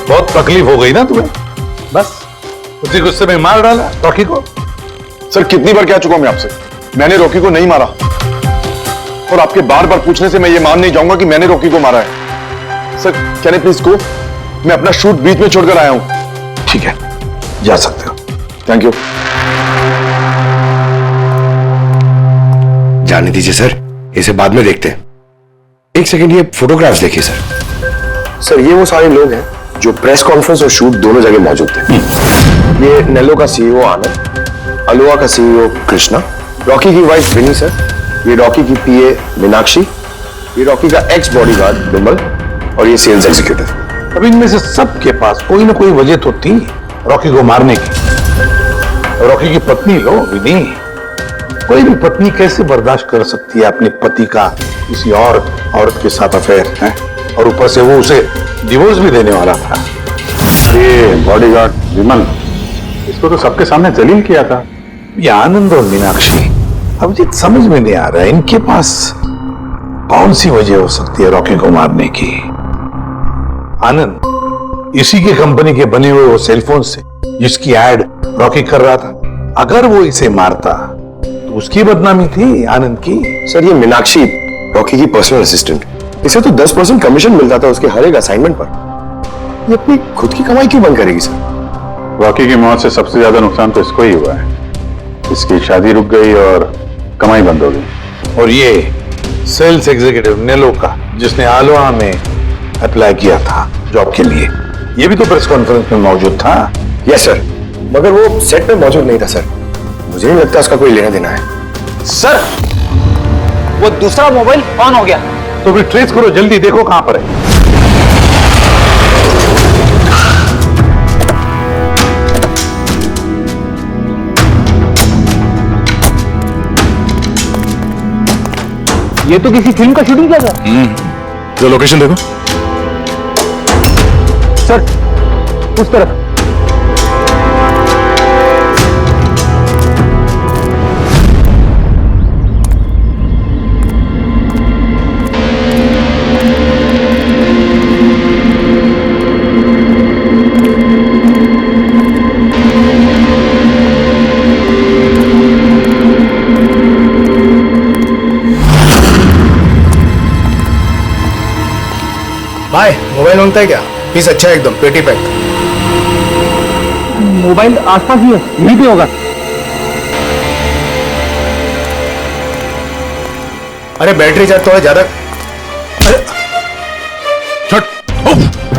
I: बहुत तकलीफ हो गई ना तुम्हें, बस उसी गुस्से में मार डाला रॉकी को।
M: सर, कितनी बार कह चुका हूं मैं आपसे, मैंने रॉकी को नहीं मारा, और आपके बार बार पूछने से मैं ये मान नहीं जाऊंगा कि मैंने रॉकी को मारा है। Sir, can I please go? मैं अपना शूट बीच में छोड़कर आया हूं।
I: ठीक है, जा सकते हो।
M: Thank you.
N: जाने दीजिए सर, इसे बाद में देखते हैं। एक सेकंड, ये फोटोग्राफ्स देखिए सर।
M: सर, ये वो सारे लोग हैं जो प्रेस कॉन्फ्रेंस और शूट दोनों जगह मौजूद थे। ये नेलो का सीईओ आनंद, अलोहा का सीईओ कृष्णा, रॉकी की वाइफ विनी सर, ये रॉकी की पीए मीनाक्षी, ये रॉकी का एक्स बॉडीगार्ड विमल, और ये सेल्स एग्जीक्यूटिव।
I: अब इनमें से सबके पास कोई ना कोई वजह तो थी रॉकी को मारने की। रॉकी की पत्नी लो विनी, कोई भी पत्नी कैसे बर्दाश्त कर सकती है अपने पति का किसी और औरत के साथ अफेयर है, और ऊपर से वो उसे डिवोर्स भी देने वाला था। ये बॉडीगार्ड विमल, इसको तो सबके सामने जलील किया था। ये आनंद और मीनाक्षी, अब ये समझ में नहीं आ रहा है इनके पास कौन सी वजह हो सकती है रॉकी को मारने की। आनंद इसी की कंपनी के बने हुए वो सेलफोन से जिसकी एड रॉकी कर रहा था, अगर वो इसे मारता तो उसकी बदनामी थी आनंद की।
M: सर, ये मीनाक्षी रॉकी की पर्सनल असिस्टेंट, इसे तो 10% कमीशन मिलता था उसके हर एक असाइनमेंट पर। ये अपनी खुद की कमाई क्यों बंद करेगी सर?
I: रॉकी की मौत से सबसे ज्यादा नुकसान तो इसको ही हुआ है। इसकी शादी रुक गई और कमाई बंद हो गई। और ये सेल्स एग्जीक्यूटिव नेलो का, जिसने आलोहा में अप्लाई किया था जॉब के लिए, ये भी तो प्रेस कॉन्फ्रेंस में मौजूद था।
M: यस सर, मगर वो सेट पे मौजूद नहीं था सर। मुझे नहीं लगता उसका कोई लेना देना है।
C: सर, वो दूसरा मोबाइल ऑन हो गया।
I: तो फिर ट्रेस करो, जल्दी देखो कहां पर है।
C: ये तो किसी फिल्म का शूटिंग किया था।
M: जो लोकेशन देखो
C: सर, उस तरफ।
N: भाई मोबाइल मांगता है क्या? पीस अच्छा है एकदम, पेटी पैक।
C: मोबाइल आसपास ही है, यहीं पे होगा।
N: अरे बैटरी चार्ज थोड़ा ज्यादा। अरे छट।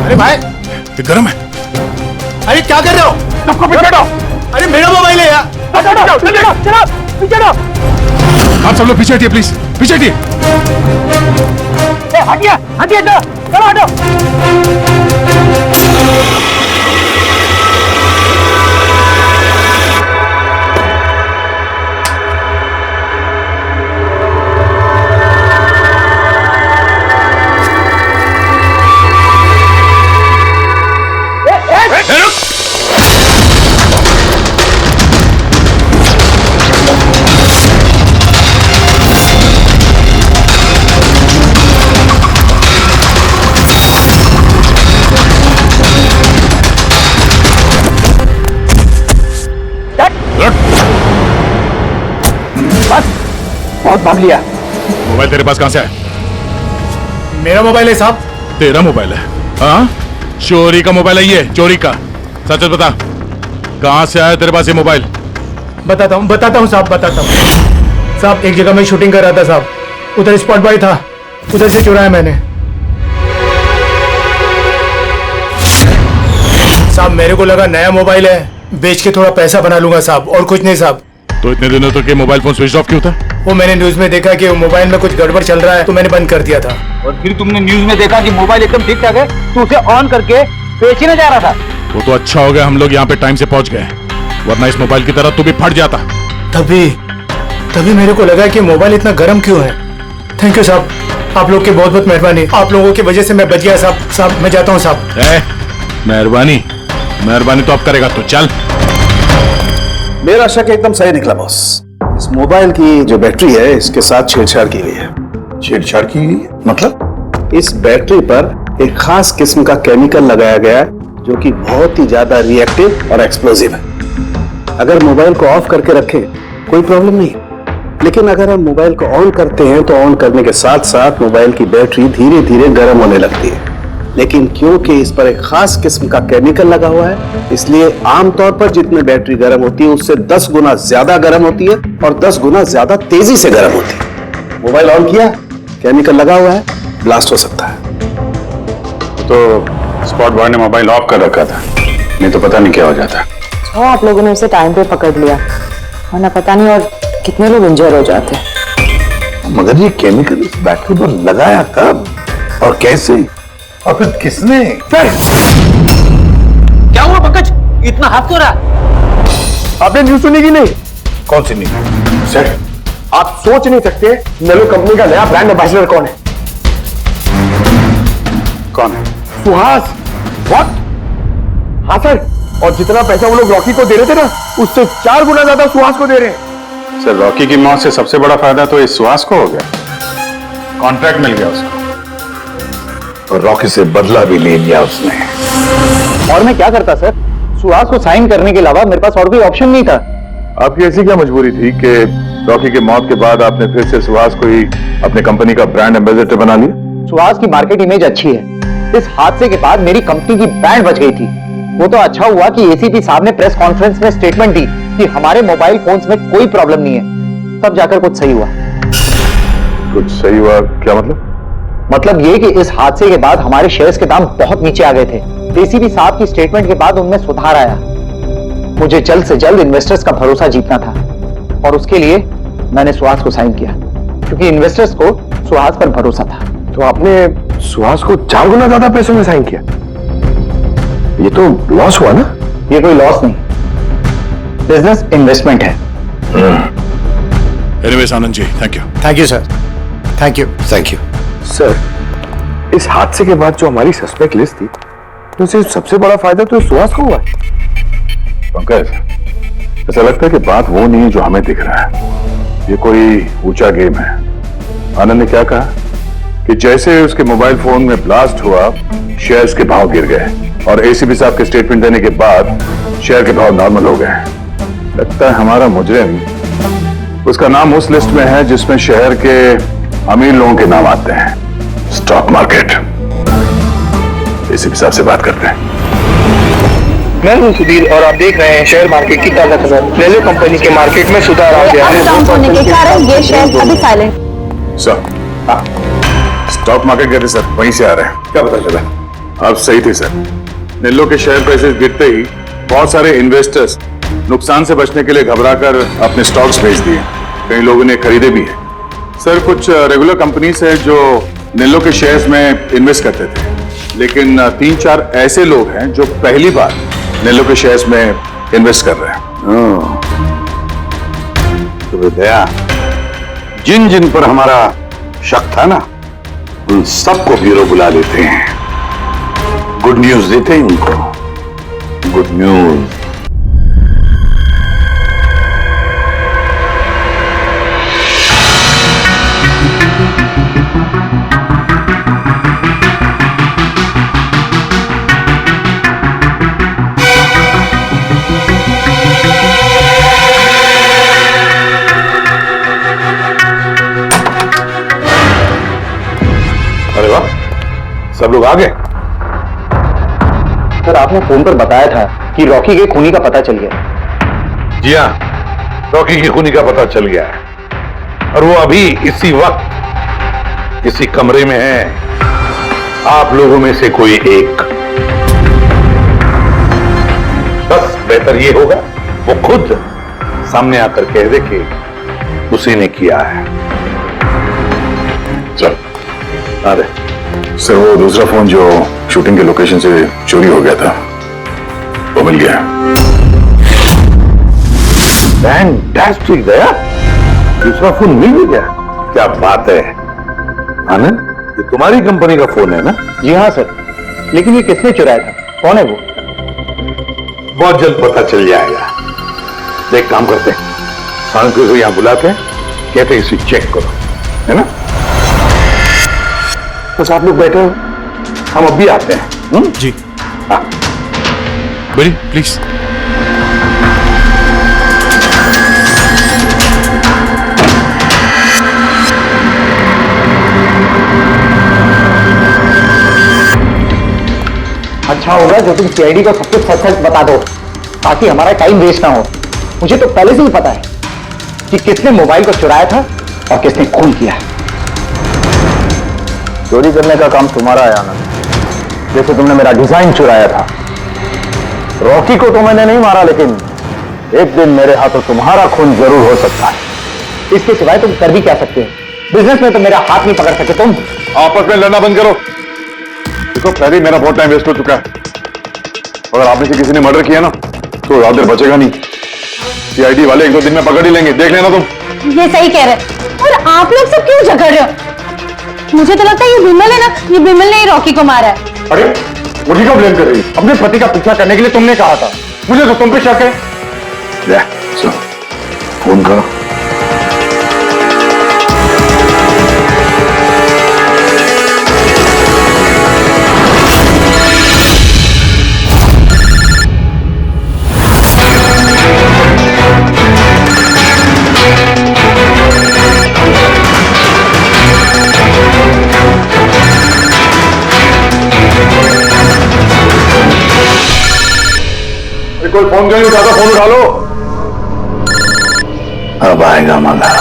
N: अरे भाई ये गर्म है। अरे क्या कर रहे हो? सबको पीछे हटाओ। अरे मेरा मोबाइल है यार।
C: चलो।
N: आप सब लोग पीछे हटिए प्लीज, पीछे हटिए।
C: हटिए, चलो हटो।
K: भाग लिया।
N: मोबाइल तेरे पास कहां से है?
K: मेरा मोबाइल है साहब।
N: तेरा मोबाइल है? हाँ, चोरी का मोबाइल है ये, चोरी का। सच सच बता, कहां से आया तेरे पास ये मोबाइल?
K: बताता हूँ साहब, बताता हूँ साहब। एक जगह मैं शूटिंग कर रहा था साहब, उधर स्पॉट बॉय था, उधर से चुराया मैंने साहब। मेरे को लगा नया मोबाइल है, बेच के थोड़ा पैसा बना लूंगा साहब, और कुछ नहीं साहब।
N: तो इतने दिनों तक ये मोबाइल फोन स्विच ऑफ क्यों था?
K: वो मैंने न्यूज में देखा कि मोबाइल में कुछ गड़बड़ चल रहा है, तो मैंने बंद कर दिया था।
C: और फिर तुमने न्यूज में देखा कि मोबाइल एकदम ठीक ठाक है, तो उसे ऑन करके बेचने जा रहा था।
N: वो तो अच्छा हो गया हम लोग यहाँ पे टाइम से पहुंच गए, वरना इस मोबाइल की तरह तू भी फट जाता।
K: तभी मेरे को लगा कि मोबाइल इतना गर्म क्यों है। थैंक यू साहब, आप लोग की बहुत बहुत मेहरबानी। आप लोगों की वजह से मैं बच गया साहब। साहब मैं जाता हूँ साहब।
N: मेहरबानी तो अब करेगा तो चल।
K: मेरा शक एकदम सही निकला बॉस। इस मोबाइल की जो बैटरी है, इसके साथ छेड़छाड़ की गई है।
H: छेड़छाड़ की गई है? मतलब?
K: इस बैटरी पर एक खास किस्म का केमिकल लगाया गया है, जो कि बहुत ही ज्यादा रिएक्टिव और एक्सप्लोसिव है। अगर मोबाइल को ऑफ करके रखें कोई प्रॉब्लम नहीं, लेकिन अगर हम मोबाइल को ऑन करते हैं तो ऑन करने के साथ साथ मोबाइल की बैटरी धीरे धीरे गर्म होने लगती है। लेकिन क्योंकि इस पर एक खास किस्म का केमिकल लगा हुआ है, इसलिए आमतौर पर जितने बैटरी गर्म होती है उससे 10 गुना ज्यादा गर्म होती है और 10 गुना ज्यादा तेजी से गर्म होती है। मोबाइल ऑन किया, केमिकल लगा हुआ है, ब्लास्ट हो सकता है।
I: तो स्पॉट बॉय ने मोबाइल ऑफ कर रखा था, नहीं तो पता नहीं क्या हो जाता।
L: आप लोगों ने उसे टाइम पे पकड़ लिया, वरना पता नहीं और कितने लोग इंजर हो जाते।
H: मगर ये केमिकल इस बैटरी पर लगाया कब और कैसे, और फिर किसने?
C: क्या हुआ पंकज, इतना हाथ क्यों रहा?
B: आपने न्यूज सुनी कि नहीं?
H: कौन सी न्यूज?
B: सर, आप सोच नहीं सकते नेलो कंपनी का नया ब्रांड एम्बेसडर कौन है?
H: कौन है?
B: सुहास। व्हाट? हाँ सर, और जितना पैसा वो लोग रॉकी को दे रहे थे ना, उससे 4 गुना ज्यादा सुहास को दे रहे हैं।
I: सर, रॉकी की मौत से सबसे बड़ा फायदा तो इस सुहास को हो गया। कॉन्ट्रैक्ट मिल गया उसको
H: और रॉकी से बदला भी ले लिया उसने।
F: और मैं क्या करता सर? सुहास को साइन करने के अलावा मेरे पास और कोई ऑप्शन नहीं था।
I: आपकी ऐसी क्या मजबूरी थी कि रॉकी के मौत के बाद आपने फिर से सुहास को ही अपने कंपनी का ब्रांड एम्बेसडर बना लिया?
F: सुहास की मार्केट इमेज अच्छी है। इस हादसे के बाद मेरी कंपनी की ब्रांड बच गई थी। वो तो अच्छा हुआ कि एसीपी साहब ने प्रेस कॉन्फ्रेंस में स्टेटमेंट दी कि हमारे मोबाइल फोन्स में कोई प्रॉब्लम नहीं है। तब जाकर कुछ सही हुआ।
I: कुछ सही हुआ क्या मतलब?
F: मतलब ये कि इस हादसे के बाद हमारे शेयर्स के दाम बहुत नीचे आ गए थे। एसीपी साहब की स्टेटमेंट के बाद उनमें सुधार आया। मुझे जल्द से जल्द इन्वेस्टर्स का भरोसा जीतना था और उसके लिए मैंने सुहास को साइन किया, क्योंकि इन्वेस्टर्स को सुहास पर भरोसा था।
B: तो आपने सुहास को 4 गुना ज्यादा पैसों में साइन किया? ये तो लॉस हुआ ना?
F: ये कोई लॉस नहीं, बिजनेस इन्वेस्टमेंट है।
N: Anyways Anand ji, thank you.
K: Thank you sir, thank you.
H: Thank you
B: sir, इस हादसे के बाद जो हमारी सस्पेक्ट लिस्ट थी, उससे सबसे बड़ा फायदा तो सुहास को हुआ।
I: पंकज, ऐसा लगता है कि बात वो नहीं है जो हमें दिख रहा है। ये कोई ऊंचा गेम है। आनंद ने क्या कहा कि जैसे उसके मोबाइल फोन में ब्लास्ट हुआ, शेयर्स के भाव गिर गए और एसीपी साहब के स्टेटमेंट देने के बाद शेयर के भाव नॉर्मल हो गए। लगता है हमारा मुजरिम, उसका नाम उस लिस्ट में है जिसमें शहर के अमीर लोगों के नाम आते हैं, स्टॉक मार्केट। एसीपी साहब से बात करते हैं।
B: मैं हूं सुधीर और आप देख रहे हैं शेयर मार्केट की ताजा खबर। नेलो कंपनी के मार्केट में सुधार आ गया है।
E: डाउन होने के कारण ये शेयर अभी साइलेंट।
I: सर, स्टॉक मार्केट गए थे सर, वहीं से आ रहे हैं। क्या पता चला? आप सही थे सर। नेल्लो के शेयर प्राइसेस गिरते ही बहुत सारे इन्वेस्टर्स नुकसान से बचने के लिए घबराकर अपने स्टॉक्स बेच दिए। कई लोगों ने खरीदे भी हैं। सर, कुछ रेगुलर कंपनीज है जो नेल्लो के शेयर्स में इन्वेस्ट करते थे, लेकिन 3-4 ऐसे लोग हैं जो पहली बार नेल्लो के शेयर्स में इन्वेस्ट कर रहे हैं।
H: तो दया, जिन जिन पर हमारा शक था ना, उन सबको ब्यूरो बुला लेते हैं, गुड न्यूज देते हैं उनको। Good news.
I: अरे वाह, सब लोग आ गए।
F: सर आपने फोन पर बताया था कि रॉकी के खूनी का पता चल गया।
I: जी हाँ, रॉकी की खूनी का पता चल गया है और वो अभी इसी वक्त इसी कमरे में है। आप लोगों में से कोई एक, बस बेहतर ये होगा वो खुद सामने आकर कह दे कि उसी ने किया है। चल आ दे।
H: सर वो दूसरा फोन जो शूटिंग के लोकेशन से चोरी हो गया था वो मिल गया।
I: फैंटास्टिक दया, दूसरा फोन मिल गया। क्या बात है आनंद, ये तुम्हारी कंपनी का फोन है ना?
F: जी हाँ सर, लेकिन ये किसने चुराया था, कौन है वो?
I: बहुत जल्द पता चल जाएगा। देख काम करते हैं, सांख्य को यहां बुलाते हैं, कहते हैं इसे चेक करो, है ना? बस आप लोग बैठे हो, हम अभी आते हैं।
N: जी
I: हाँ
N: बड़ी प्लीज।
F: अच्छा होगा जो तुम सीआईडी को सब कुछ सच सच बता दो ताकि हमारा टाइम वेस्ट ना हो। मुझे तो पहले से ही पता है कि किसने मोबाइल को चुराया था और किसने खून किया।
B: चोरी करने का काम तुम्हारा है आनंद। जैसे तुमने मेरा डिजाइन चुराया था। रॉकी को तो मैंने नहीं मारा, लेकिन एक दिन मेरे हाथों तुम्हारा खून जरूर हो सकता है।
F: इसके सिवाय तुम कर भी क्या सकते हो? बिजनेस में तो मेरा हाथ नहीं पकड़ सके तुम।
I: आपस में लड़ना बंद करो। देखो पहले ही मेरा बहुत टाइम वेस्ट हो चुका है। अगर आप में से किसी ने मर्डर किया ना तो ज्यादा देर बचेगा नहीं। सीआईडी वाले एक दो दिन में पकड़ ही लेंगे, देख लेना तुम।
D: ये सही कह रहे। और आप लोग सब क्यों झगड़ रहे हो? मुझे तो लगता है ये बिमल है ना, ये बिमल ने ही रॉकी को मारा है।
I: अरे मुझे क्यों ब्लेम कर रही है?
B: अपने पति का पीछा करने के लिए तुमने कहा था, मुझे तो तुम पे शक है।
H: ले, चलो, फोन करो।
I: कोई फोन क्यों नहीं उठाता? फोन उठा लो।
H: अब आएगा मजा।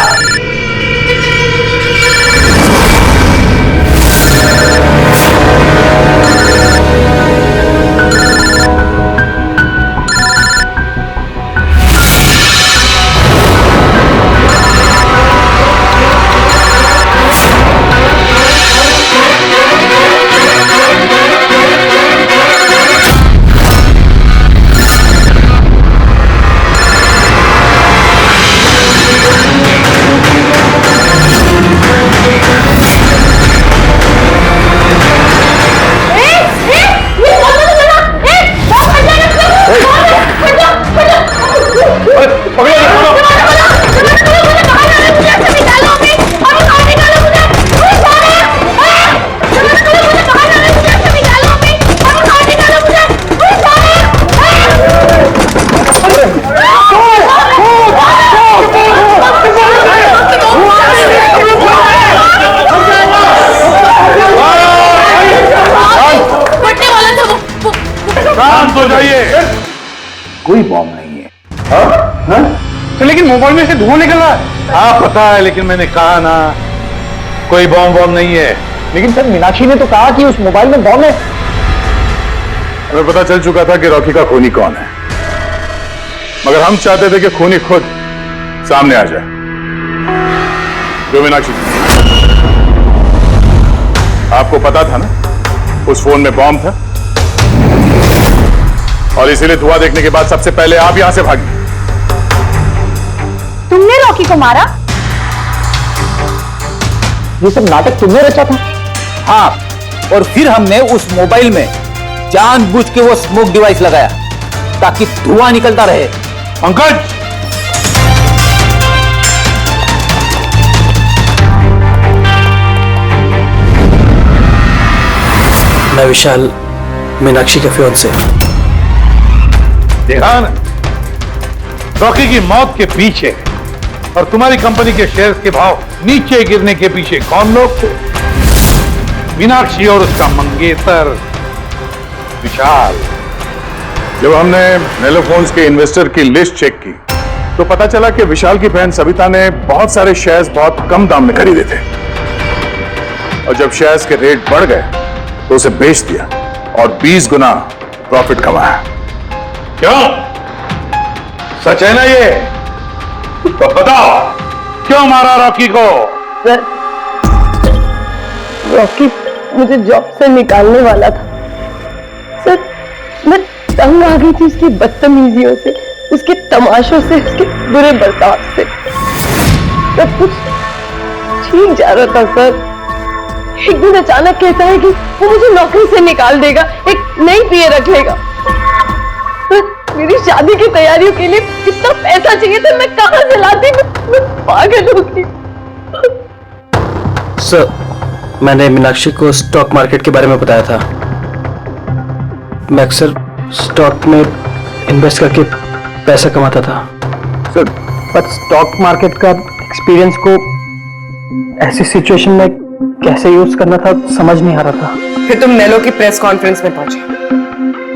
I: कोई बॉम्ब नहीं है। तो लेकिन मोबाइल में से धुआं निकल रहा है। हाँ पता है, लेकिन मैंने कहा ना कोई बॉम्ब नहीं है।
F: लेकिन सर मीनाक्षी ने तो कहा कि उस मोबाइल में बॉम्ब है।
I: हमें पता चल चुका था कि रॉकी का खूनी कौन है, मगर हम चाहते थे कि खूनी खुद सामने आ जाए। जो मीनाक्षी, आपको पता था ना उस फोन में बॉम्ब था, और इसीलिए धुआं देखने के बाद सबसे पहले आप यहां से भागी।
D: तुमने रॉकी को मारा?
F: ये सब नाटक तुमने रचा था?
C: हाँ, और फिर हमने उस मोबाइल में जानबूझ के वो स्मोक डिवाइस लगाया ताकि धुआं निकलता रहे।
I: पंकज,
J: मैं विशाल, मीनाक्षी के फियांसे।
I: देखा ना, रॉकी की मौत के पीछे और तुम्हारी कंपनी के शेयर्स के भाव नीचे गिरने के पीछे कौन लोग थे? मीनाक्षी और उसका मंगेतर विशाल। जब हमने नेलोफोन्स के इन्वेस्टर की लिस्ट चेक की तो पता चला कि विशाल की बहन सविता ने बहुत सारे शेयर्स बहुत कम दाम में खरीदे थे और जब शेयर्स के रेट बढ़ गए तो उसे बेच दिया और 20 गुना प्रॉफिट कमाया। क्यों? सच है ना ये? तो बताओ क्यों मारा रॉकी को?
L: सर, रॉकी मुझे जॉब से निकालने वाला था। सर, मैं तंग आ गई थी उसकी बदतमीजियों से, उसके तमाशों से, उसके बुरे बर्ताव से। सब कुछ ठीक जा रहा था सर। एक दिन अचानक कहता है कि वो मुझे नौकरी से निकाल देगा, एक नई पीए रख लेगा। मेरी शादी की तैयारियों के लिए कितना पैसा चाहिए था, मैं कहां से लाती? मैं पागल हो गई।
J: सर, मैंने मीनाक्षी को स्टॉक मार्केट के बारे में बताया था। मैं अक्सर स्टॉक में इन्वेस्ट करके पैसा कमाता था।
F: सर,
J: पर स्टॉक मार्केट का एक्सपीरियंस को ऐसी सिचुएशन में कैसे यूज करना था समझ नहीं आ रहा था।
L: फिर तुम नेलो की प्रेस कॉन्फ्रेंस में पहुंचे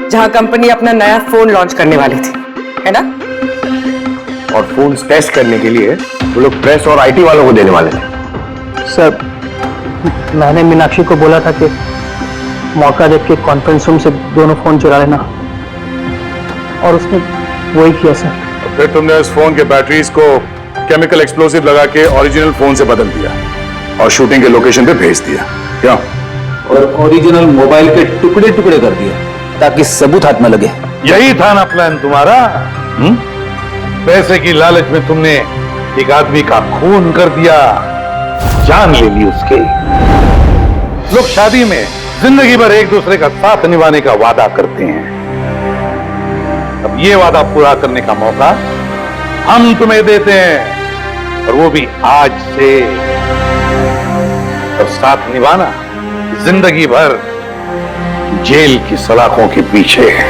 L: जहां कंपनी अपना नया फोन लॉन्च करने वाली थी, है ना?
B: और फोन टेस्ट करने के लिए वो लोग प्रेस और आईटी वालों को देने वाले थे।
J: सर, मैंने मीनाक्षी को बोला था कि मौका देख के कॉन्फ्रेंस रूम से दोनों फोन चुरा लेना, और उसने वही किया सर।
I: फिर तुमने उस फोन के बैटरीज को केमिकल एक्सप्लोसिव लगा के ओरिजिनल फोन से बदल दिया और शूटिंग के लोकेशन पे भेज दिया। क्या?
K: और ओरिजिनल मोबाइल के टुकड़े टुकड़े कर दिए ताकि सबूत हाथ में लगे।
I: यही था ना प्लान तुम्हारा? पैसे की लालच में तुमने एक आदमी का खून कर दिया, जान ले ली उसके। लोग शादी में जिंदगी भर एक दूसरे का साथ निभाने का वादा करते हैं। अब ये वादा पूरा करने का मौका हम तुम्हें देते हैं, और वो भी आज से। और साथ निभाना जिंदगी भर जेल की सलाखों के पीछे है।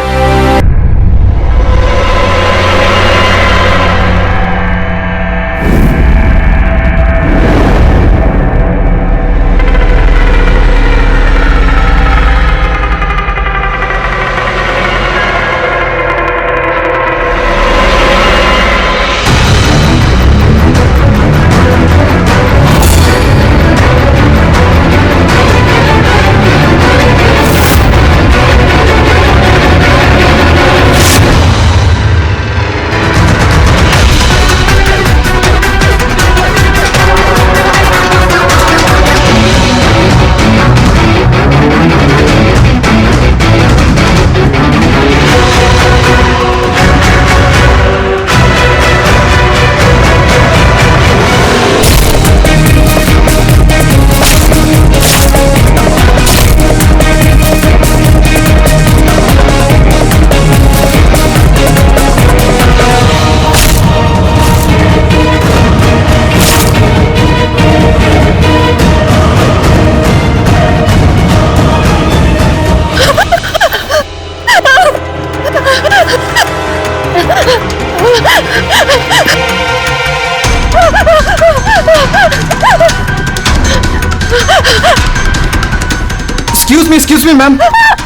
J: एक्सक्यूज मी मैम,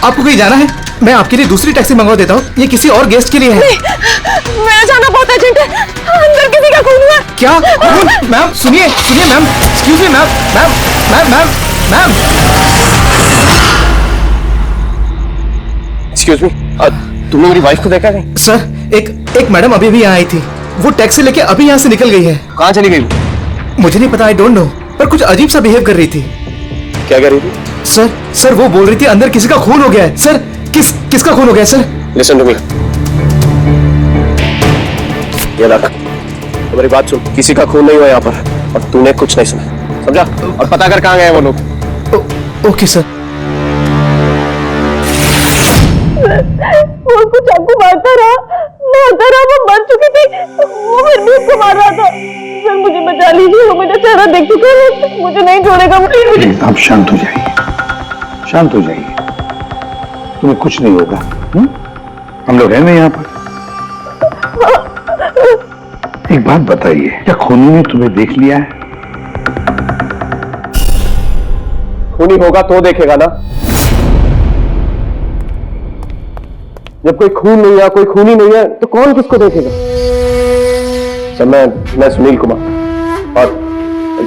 J: आपको कहीं जाना है? मैं आपके लिए दूसरी टैक्सी मंगवा देता हूँ, ये किसी और गेस्ट के लिए है।
L: मैं जाना बहुत अर्जेंट है, अंदर किसी का खून हुआ।
J: क्या खून? मैम सुनिए सुनिए ma'am, excuse me ma'am, ma'am ma'am ma'am ma'am
B: excuse me, तुमने मेरी वाइफ को देखा नहीं?
J: सर, एक मैडम अभी भी यहाँ आई थी, वो टैक्सी लेके अभी यहाँ से निकल गई है।
B: कहाँ चली गई?
J: मुझे नहीं पता, आई डोंट नो, पर कुछ अजीब सा बिहेव कर रही थी।
B: क्या कर रही थी?
J: सर वो बोल रही थी अंदर किसी का खून हो गया है। सर, किसका खून हो गया सर?
B: लिसन टू मी, ये रख, मेरी बात सुन, किसी का खून नहीं हुआ यहाँ पर, और तूने कुछ नहीं सुना, समझा? और पता कर कहाँ गए वो लोग।
J: Okay sir.
L: वो कुछ आपको मारता रहा, वो मर चुकी थी, वो फिर भी उसको मार रहा था। सर मुझे बचा लीजिए, वो मेरा चेहरा देख चुका है, मुझे नहीं छोड़ेगा।
I: आप शांत हो जाइए, शांत हो जाइए, तुम्हें कुछ नहीं होगा। हम लोग हैं ना यहाँ पर। एक बात बताइए, क्या खूनी ने तुम्हें देख लिया है?
K: खूनी होगा तो देखेगा ना। जब कोई खून नहीं है, कोई खूनी नहीं है, तो कौन किसको देखेगा? सर मैं सुनील कुमार और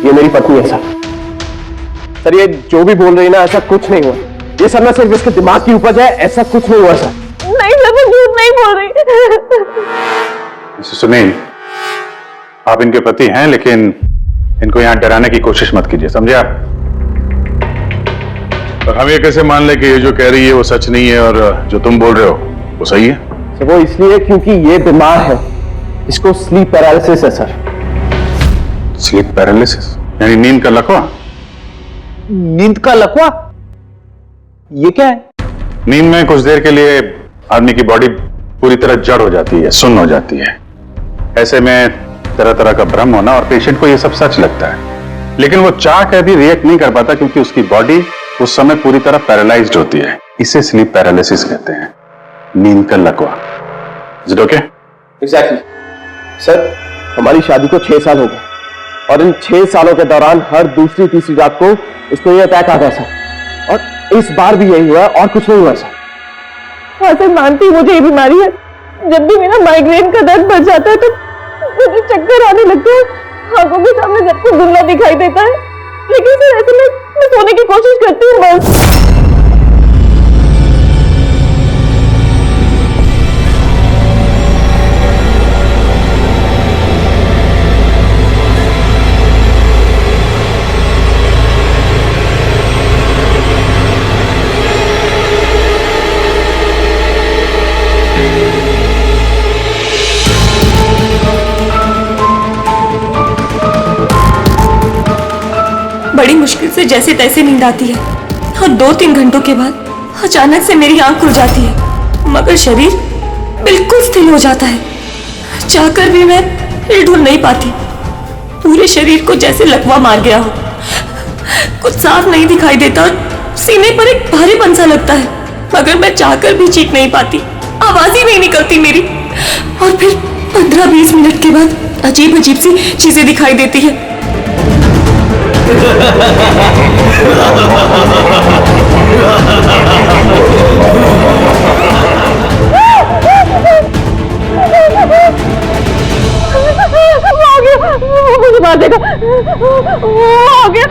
K: ये मेरी पत्नी है सर। ये जो भी बोल रही है ना, ऐसा कुछ नहीं हुआ। ये सब ना सिर्फ इसके दिमाग की उपज है, ऐसा कुछ नहीं हुआ सर।
L: नहीं सर, मैं झूठ नहीं बोल रही।
I: मिस्टर सुनील, आप इनके पति हैं, लेकिन इनको यहां डराने की कोशिश मत कीजिए, समझे आप? और हम ये कैसे मान ले कि ये जो कह रही है वो सच नहीं है और जो तुम बोल रहे हो वो सही है?
K: सर वो इसलिए क्योंकि ये बीमार है, इसको स्लीप पैरालिसिस है सर।
I: स्लीप पैरालिसिस यानी नींद का लकवा?
K: नींद का लकवा? ये क्या है?
I: नींद में कुछ देर के लिए आदमी की बॉडी पूरी तरह जड़ हो जाती है, सुन्न हो जाती है। ऐसे में तरह तरह का भ्रम होना, और पेशेंट को यह सब सच लगता है, लेकिन वो चाह कर भी रिएक्ट नहीं कर पाता क्योंकि उसकी बॉडी उस समय पूरी तरह पैरालाइज्ड होती है। इसे स्लीप पैरालिसिस कहते हैं, नींद का लकवा। Is it okay?
K: Exactly sir, हमारी शादी को 6 साल हो गए और इन 6 सालों के दौरान हर दूसरी तीसरी रात को इसको ये अटैक आ गया सर, और इस बार भी यही हुआ और कुछ नहीं हुआ सर।
L: हाँ सर, मानती मुझे ये बीमारी है। जब भी मेरा माइग्रेन का दर्द बढ़ जाता है तो मुझे चक्कर आने लगते हैं, आंखों के सामने सब कुछ धुंधला दिखाई देता है। लेकिन सर ऐसे में मैं सोने की कोशिश करती हूँ बस।
D: बड़ी मुश्किल से जैसे तैसे नींद आती है और 2-3 घंटों के बाद अचानक से मेरी आंख खुल जाती है, मगर शरीर बिल्कुल स्थिर हो जाता है। चाहकर भी मैं हिल-डुल नहीं पाती। पूरे शरीर को जैसे लकवा मार गया हो। कुछ साफ नहीं दिखाई देता और सीने पर एक भारीपन सा लगता है, मगर मैं चाहकर भी चीख नहीं पाती, आवाज ही नहीं निकलती मेरी। और फिर 15-20 मिनट के बाद अजीब अजीब सी चीजें दिखाई देती है।
L: मुझे मार देगा। आ गया।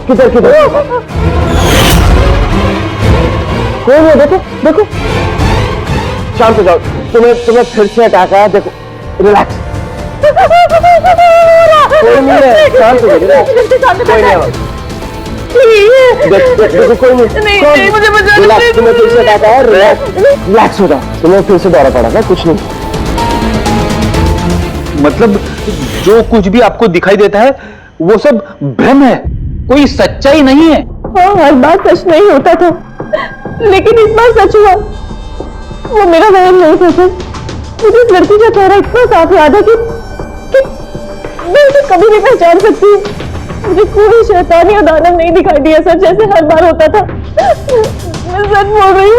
K: किधर किधर? कोई नहीं, देखो देखो, शांत हो जाओ। तुम्हें फिर से अटैक आया, देखो रिलैक्स। कोई नहीं है, शांत हो जाओ, कोई नहीं है। देखो कोई नहीं, मुझे बचा लो। तुम्हें फिर से अटैक आया, रिलैक्स हो जाओ। तुम्हें फिर से दौरा पड़ा था, कुछ नहीं।
C: मतलब जो कुछ भी आपको दिखाई देता है वो सब भ्रम है, कोई सच्चाई नहीं है।
L: हाँ, हर बार सच नहीं होता था, लेकिन इस बार सच हुआ। वो मेरा वहम नहीं था सर। मुझे इस लड़की का चेहरा इतना साफ याद है कि मैं उसे कभी भी पहचान सकती हूँ। मुझे कोई शैतानी और दानव नहीं दिखाई दिया सर, जैसे हर बार होता था। मैं सच बोल रही हूँ,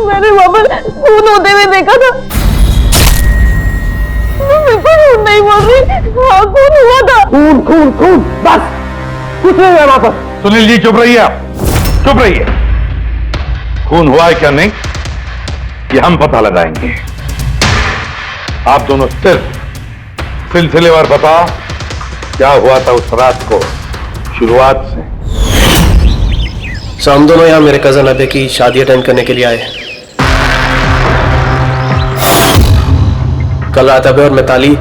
L: मैंने वहाँ पर खून होते हुए देखा था। मैं बिल्कुल झूठ नहीं बोल रही। हाँ, खून हुआ था।
K: खून खून खून, बस कुछ नहीं है वहां पर।
I: सुनील जी चुप रहिए, आप चुप रहिए। खून हुआ है क्या नहीं ये हम पता लगाएंगे। आप दोनों सिर्फ सिलसिलेवार बताओ क्या हुआ था उस रात को, शुरुआत से।
K: सो हम दोनों यहाँ मेरे कजन अबे की शादी अटेंड करने के लिए आए। कल रात अबे और मिताली,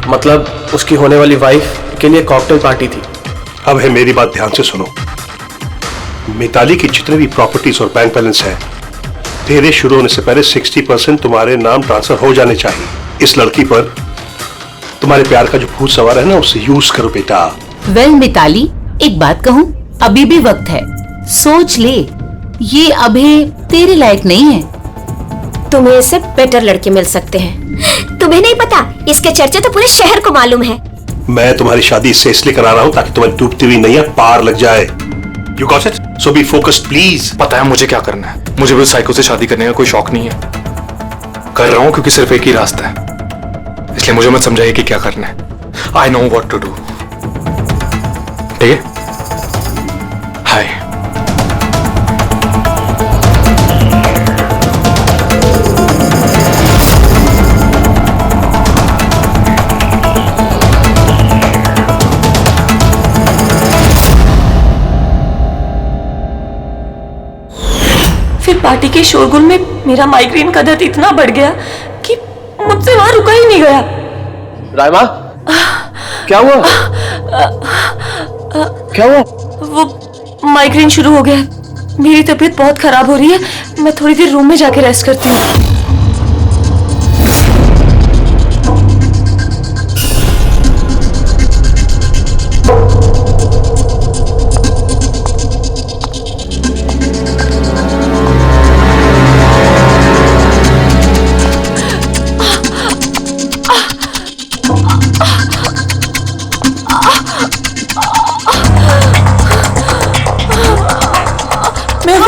K: मतलब उसकी होने वाली वाइफ के लिए कॉकटेल पार्टी थी।
N: अब है, मेरी बात ध्यान से सुनो। मिताली की जितने भी प्रॉपर्टीज और बैंक बैलेंस है, तेरे शुरू होने से पहले 60% तुम्हारे नाम ट्रांसफर हो जाने चाहिए। इस लड़की पर तुम्हारे प्यार का जो भूत सवार है ना, उसे यूज करो बेटा।
O: वेल मिताली, एक बात कहूँ, अभी भी वक्त है, सोच ले। ये अभी तेरे लायक नहीं है।
E: तुम्हें इससे बेटर लड़के मिल सकते हैं। तुम्हें नहीं पता, इसके चर्चे तो पूरे शहर को मालूम है।
N: मैं तुम्हारी शादी इससे इसलिए करा रहा हूँ ताकि तुम्हारी डूबती हुई नैया पार लग जाए। You got it? So be focused please.
M: पता है मुझे क्या करना है। मुझे भी साइको से शादी करने का कोई शौक नहीं है।
G: कर रहा हूं क्योंकि सिर्फ एक ही रास्ता है, इसलिए मुझे मत समझाइए कि क्या करना है। I know what to do. ठीक है? हाय।
L: फिर पार्टी के शोरगुल में मेरा माइग्रेन का दर्द इतना बढ़ गया कि मुझसे वहां रुका ही नहीं गया।
B: राइमा, क्या हुआ? क्या हुआ?
L: वो माइग्रेन शुरू हो गया है। मेरी तबीयत बहुत खराब हो रही है, मैं थोड़ी देर रूम में जाके रेस्ट करती हूँ।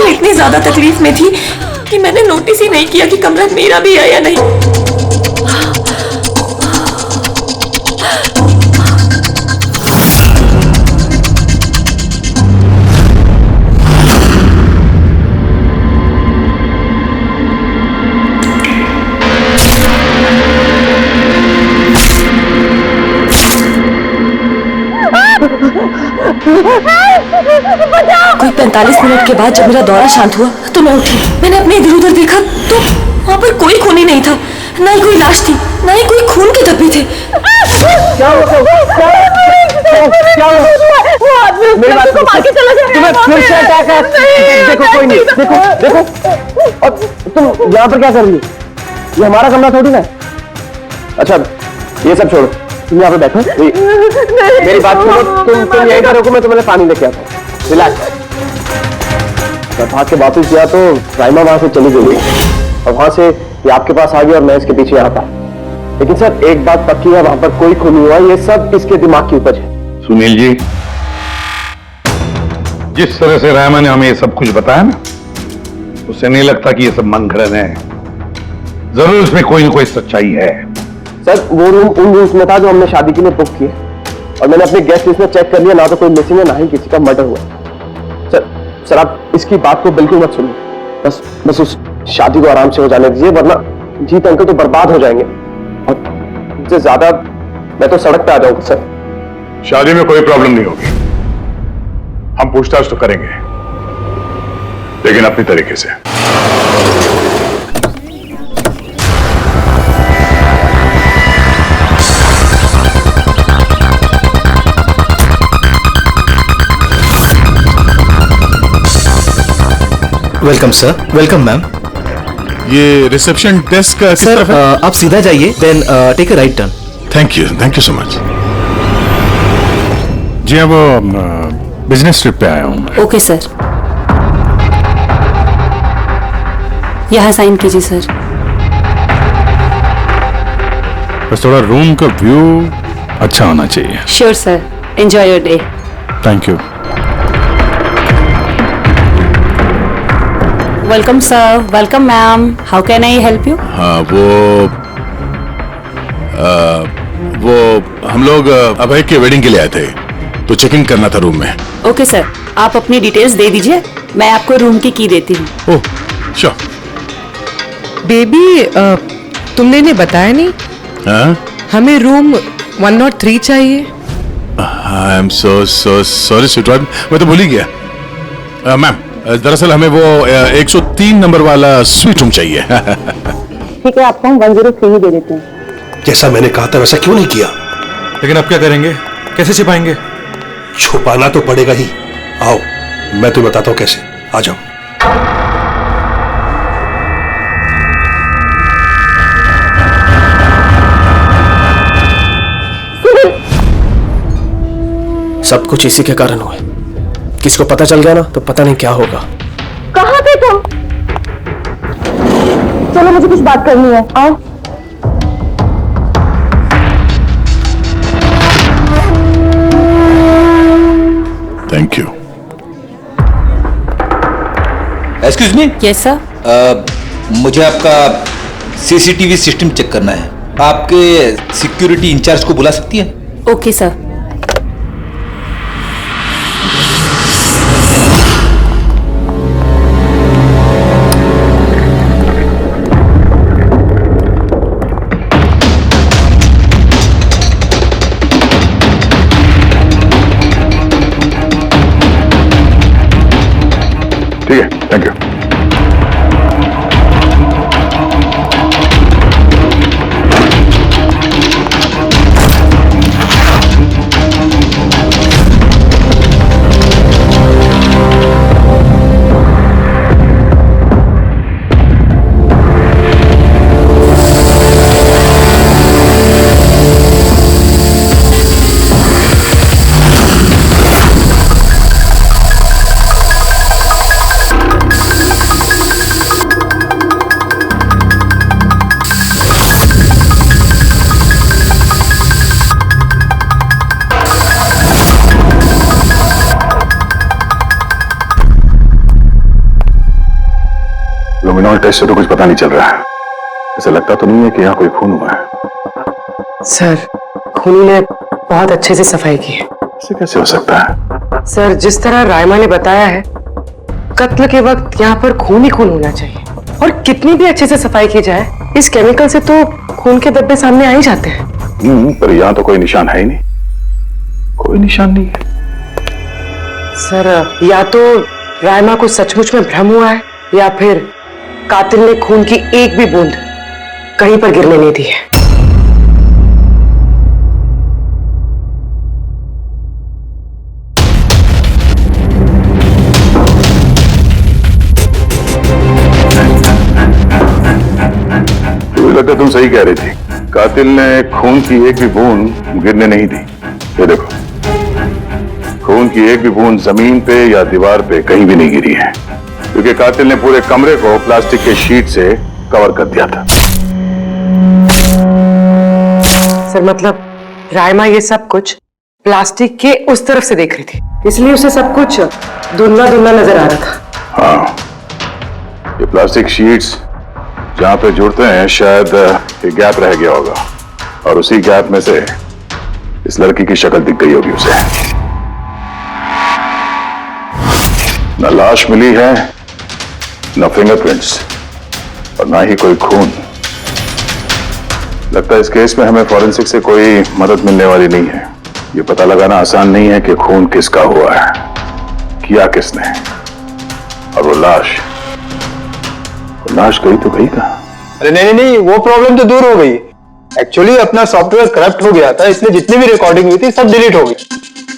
L: इतनी ज्यादा तकलीफ में थी कि मैंने नोटिस ही नहीं किया कि कमरा मेरा भी है या नहीं। कोई 45 मिनट के बाद जब मेरा दौरा शांत हुआ तो मैं उठी। मैंने अपने इधर उधर देखा तो वहां पर कोई खून ही नहीं था, ना ही कोई लाश थी, ना ही कोई खून के धब्बे थे।
B: क्या हुआ? मेरी बात सुनो, तुम्हें फिर से अटैक है। देखो कोई नहीं, देखो। और तुम यहाँ पर क्या कर रही हो? ये हमारा कमरा थोड़ी ना। अच्छा ये सब छोड़ो, तुम यहाँ पे बैठो। मेरी बात सुनो, तुम यहीं पर रुको, मैं तुम्हें पानी लेके आता हूँ। रिलैक्स। मैं भाग के वापस गया तो राइमा वहां से चली गई और वहां से ये आपके पास आ गया और मैं इसके पीछे आता। लेकिन सर एक बात पक्की है, वहां पर कोई खून नहीं हुआ, ये सब इसके दिमाग की उपज है।
H: सुनील जी, जिस तरह से राइमा ने हमें ये सब कुछ बताया ना, उससे नहीं लगता कि ये सब मन घड़न है। जरूर इसमें कोई ना कोई सच्चाई है।
B: सर वो रूम उन रूम्स में था जो हमने शादी के लिए बुक किए, और मैंने अपने गेस्ट लिस्ट में चेक कर लिया, ना तो कोई मिसिंग है ना ही किसी का मर्डर हुआ। सर आप इसकी बात को बिल्कुल मत सुनिए, बस उस शादी को आराम से हो जाने दीजिए, वरना जीत अंकल तो बर्बाद हो जाएंगे और इससे ज्यादा मैं तो सड़क पे आ जाऊंगा। सर
H: शादी में कोई प्रॉब्लम नहीं होगी, हम पूछताछ तो करेंगे, लेकिन अपनी तरीके से।
P: Welcome sir. Welcome ma'am.
H: ये रिसेप्शन डेस्क का
P: सर आप सीधा जाइए, then take a right turn.
H: Thank you so much. जी हाँ, वो बिजनेस ट्रिप पे आया हूँ।
L: ओके सर, यहाँ साइन कीजिए सर।
H: बस थोड़ा रूम का व्यू अच्छा होना चाहिए।
L: Sure sir, enjoy your day.
H: Thank you.
O: Welcome sir. Welcome ma'am. How can I help you?
H: हाँ वो हम लोग अभय के वेडिंग के लिए आए थे, तो चेक इन करना था रूम में।
O: ओके सर, आप अपनी डिटेल्स दे दीजिए, मैं आपको रूम की की देती हूँ।
H: Oh sure.
Q: बेबी तुमने इन्हें बताया नहीं?
H: हाँ?
Q: हमें रूम 103 चाहिए।
H: I am so sorry sweetheart, मैं तो भूल ही गया। मैम दरअसल हमें वो 103 नंबर वाला स्वीट रूम चाहिए।
E: ठीक है, आपको हम 103 ही दे देते हैं।
N: जैसा मैंने कहा था वैसा क्यों नहीं किया?
G: लेकिन अब क्या करेंगे, कैसे छिपाएंगे?
N: छुपाना तो पड़ेगा ही। आओ मैं तुम्हें बताता हूं कैसे। आ जाओ।
P: सब कुछ इसी के कारण हुआ। किसको पता चल गया ना तो पता नहीं क्या होगा।
E: कहाँ थे तुम? चलो मुझे कुछ बात करनी है, आओ।
H: Thank you.
C: Excuse me.
O: Yes sir.
C: मुझे आपका सीसीटीवी सिस्टम चेक करना है। आपके सिक्योरिटी इंचार्ज को बुला सकती है?
D: Okay sir.
I: ठीक है, थैंक यू। लुमिनॉल टेस्ट से तो कुछ पता नहीं चल रहा है। ऐसा लगता तो नहीं है कि यहाँ कोई खून हुआ है।
Q: सर, खूनी ने बहुत अच्छे से सफाई की है।
I: ऐसे कैसे हो सकता है?
Q: सर, जिस तरह रायमा ने बताया है, कत्ल के वक्त यहाँ पर खून ही खून होना चाहिए। और कितनी भी अच्छे से सफाई की जाए, इस केमिकल से तो खून के धब्बे सामने आ ही जाते हैं।
I: पर यहाँ तो कोई निशान है ही नहीं। कोई निशान नहीं है।
Q: सर, या तो रायमा को सचमुच में भ्रम हुआ है, या फिर कातिल ने खून की एक भी बूंद कहीं पर गिरने नहीं दी है।
I: मुझे लगता तुम सही कह रही थी। कातिल ने खून की एक भी बूंद गिरने नहीं दी। ये देखो, खून की एक भी बूंद जमीन पे या दीवार पे कहीं भी नहीं गिरी है, क्योंकि कातिल ने पूरे कमरे को प्लास्टिक के शीट से कवर कर दिया था।
Q: सर, मतलब रायमा ये सब कुछ प्लास्टिक के उस तरफ से देख रही थी, इसलिए उसे सब कुछ धुंधला धुंधला नजर आ रहा था।
I: हाँ, ये प्लास्टिक शीट्स जहां पे जुड़ते हैं, शायद एक गैप रह गया होगा, और उसी गैप में से इस लड़की की शक्ल दिख गई होगी उसे। न लाश मिली है, न फिंगरप्रिंट्स, और ना ही कोई खून। लगता है इस केस में हमें फॉरेंसिक से कोई मदद मिलने वाली नहीं है। ये पता लगाना आसान नहीं है कि खून किसका हुआ है, किया किसने, और वो लाश गई तो गई कहाँ?
B: अरे नहीं, वो प्रॉब्लम तो दूर हो गई। एक्चुअली अपना सॉफ्टवेयर करप्ट हो गया था, इसलिए जितनी भी रिकॉर्डिंग हुई थी सब डिलीट हो गई।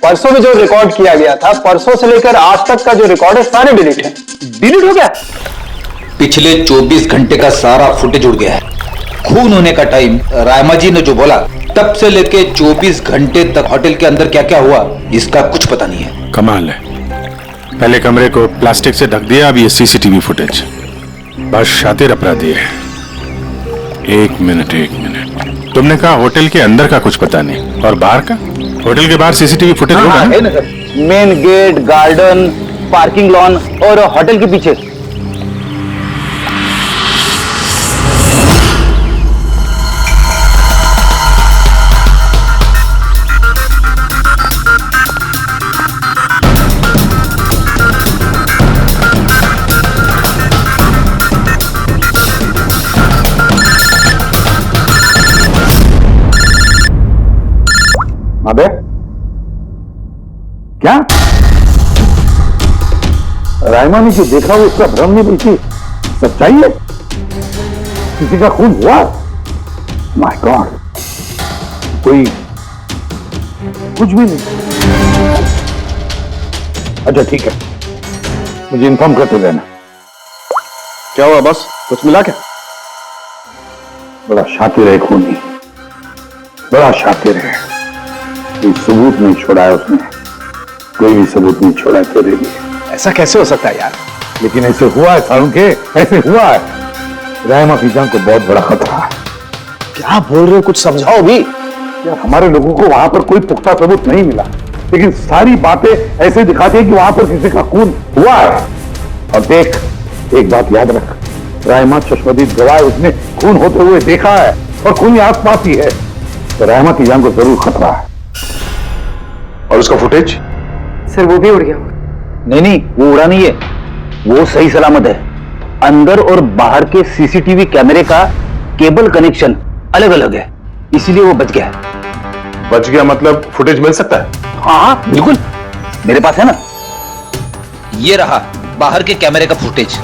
B: परसों में जो रिकॉर्ड किया गया था, परसों से लेकर आज तक का जो रिकॉर्ड है, सारे डिलीट है। डिलीट हो गया।
C: पिछले 24 घंटे का सारा फुटेज उड़ गया है। खून होने का टाइम रायमा जी ने जो बोला, तब से लेके 24 घंटे तक होटल के अंदर क्या क्या हुआ, इसका कुछ पता नहीं है।
R: कमाल है, पहले कमरे को प्लास्टिक से ढक दिया, अब ये सीसीटीवी फुटेज। बस शातिर अपराधी है। एक मिनट, तुमने कहा होटल के अंदर का कुछ पता नहीं, और बाहर का? होटल के बाहर सीसीटीवी फुटेज होगा
C: है ना sir? Main gate, garden, parking lawn और होटल के पीछे।
I: अबे क्या रायमा ने जो देखा वो उसका भ्रम नहीं बल्कि सच्चाई है? किसी का खून हुआ? माय गॉड, कोई कुछ भी नहीं। अच्छा ठीक है, मुझे इन्फॉर्म करते रहना।
M: क्या हुआ बॉस, कुछ मिला क्या?
I: बड़ा शातिर है खूनी, बड़ा शातिर है। कोई सबूत नहीं छोड़ा है उसने, कोई भी सबूत नहीं छोड़ा तेरे लिए।
F: ऐसा कैसे हो सकता है यार?
I: लेकिन ऐसे हुआ है सारुण के, ऐसे हुआ है। रायमा की जान को बहुत बड़ा खतरा है।
F: क्या बोल रहे हो, कुछ समझाओ भी।
I: यार हमारे लोगों को वहां पर कोई पुख्ता सबूत नहीं मिला, लेकिन सारी बातें ऐसे दिखाती है कि वहां पर किसी का खून हुआ है। और देख, एक बात याद रख, रायमा चश्मदीद गवाह, उसने खून होते हुए देखा है और खून आसपास ही है, तो रायमा की जान को जरूर खतरा है।
M: और उसका फुटेज?
Q: सर वो भी उड़ गया।
K: नहीं, वो उड़ा नहीं है, वो सही सलामत है। अंदर और बाहर के सीसीटीवी कैमरे का केबल कनेक्शन अलग अलग है, इसीलिए वो बच गया।
I: बच गया मतलब फुटेज मिल सकता है?
K: हाँ बिल्कुल, मेरे पास है ना।
C: ये रहा बाहर के कैमरे का फुटेज।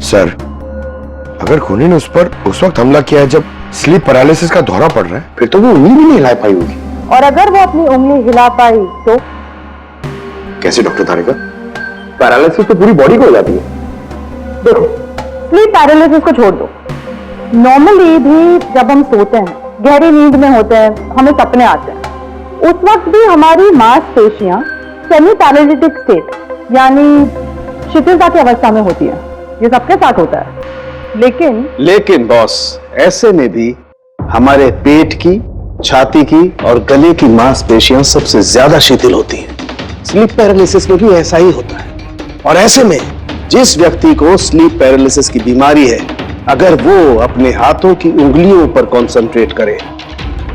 M: सर, अगर खूनी ने उस पर उस वक्त हमला किया है जब स्लीप पैरालिसिस का दौरा पड़ रहा है, फिर तो वो उंगली भी नहीं हिला पाई होगी।
E: और अगर वो अपनी उंगली हिला पाई तो?
M: कैसे डॉक्टर तारिका?
I: पैरालिसिस तो पूरी बॉडी को हो जाती है।
E: देखो, स्लीप पैरालिसिस को छोड़ दो, नॉर्मली भी जब हम सोते हैं, गहरी नींद में होते हैं, हमें सपने आते हैं, उस वक्त भी हमारी मांसपेशियां सेमी पैरालिटिक स्टेट यानी शिथिलता की अवस्था में होती है। ये सबके साथ होता है।
K: लेकिन बॉस, ऐसे में भी हमारे पेट की, छाती की और गले की मांसपेशियां सबसे ज्यादा शिथिल होती हैं। स्लीप पैरालिसिस में भी ऐसा ही होता है। और ऐसे में जिस व्यक्ति को स्लीप पैरालिसिस की बीमारी है, अगर वो अपने हाथों की उंगलियों पर कंसंट्रेट करे,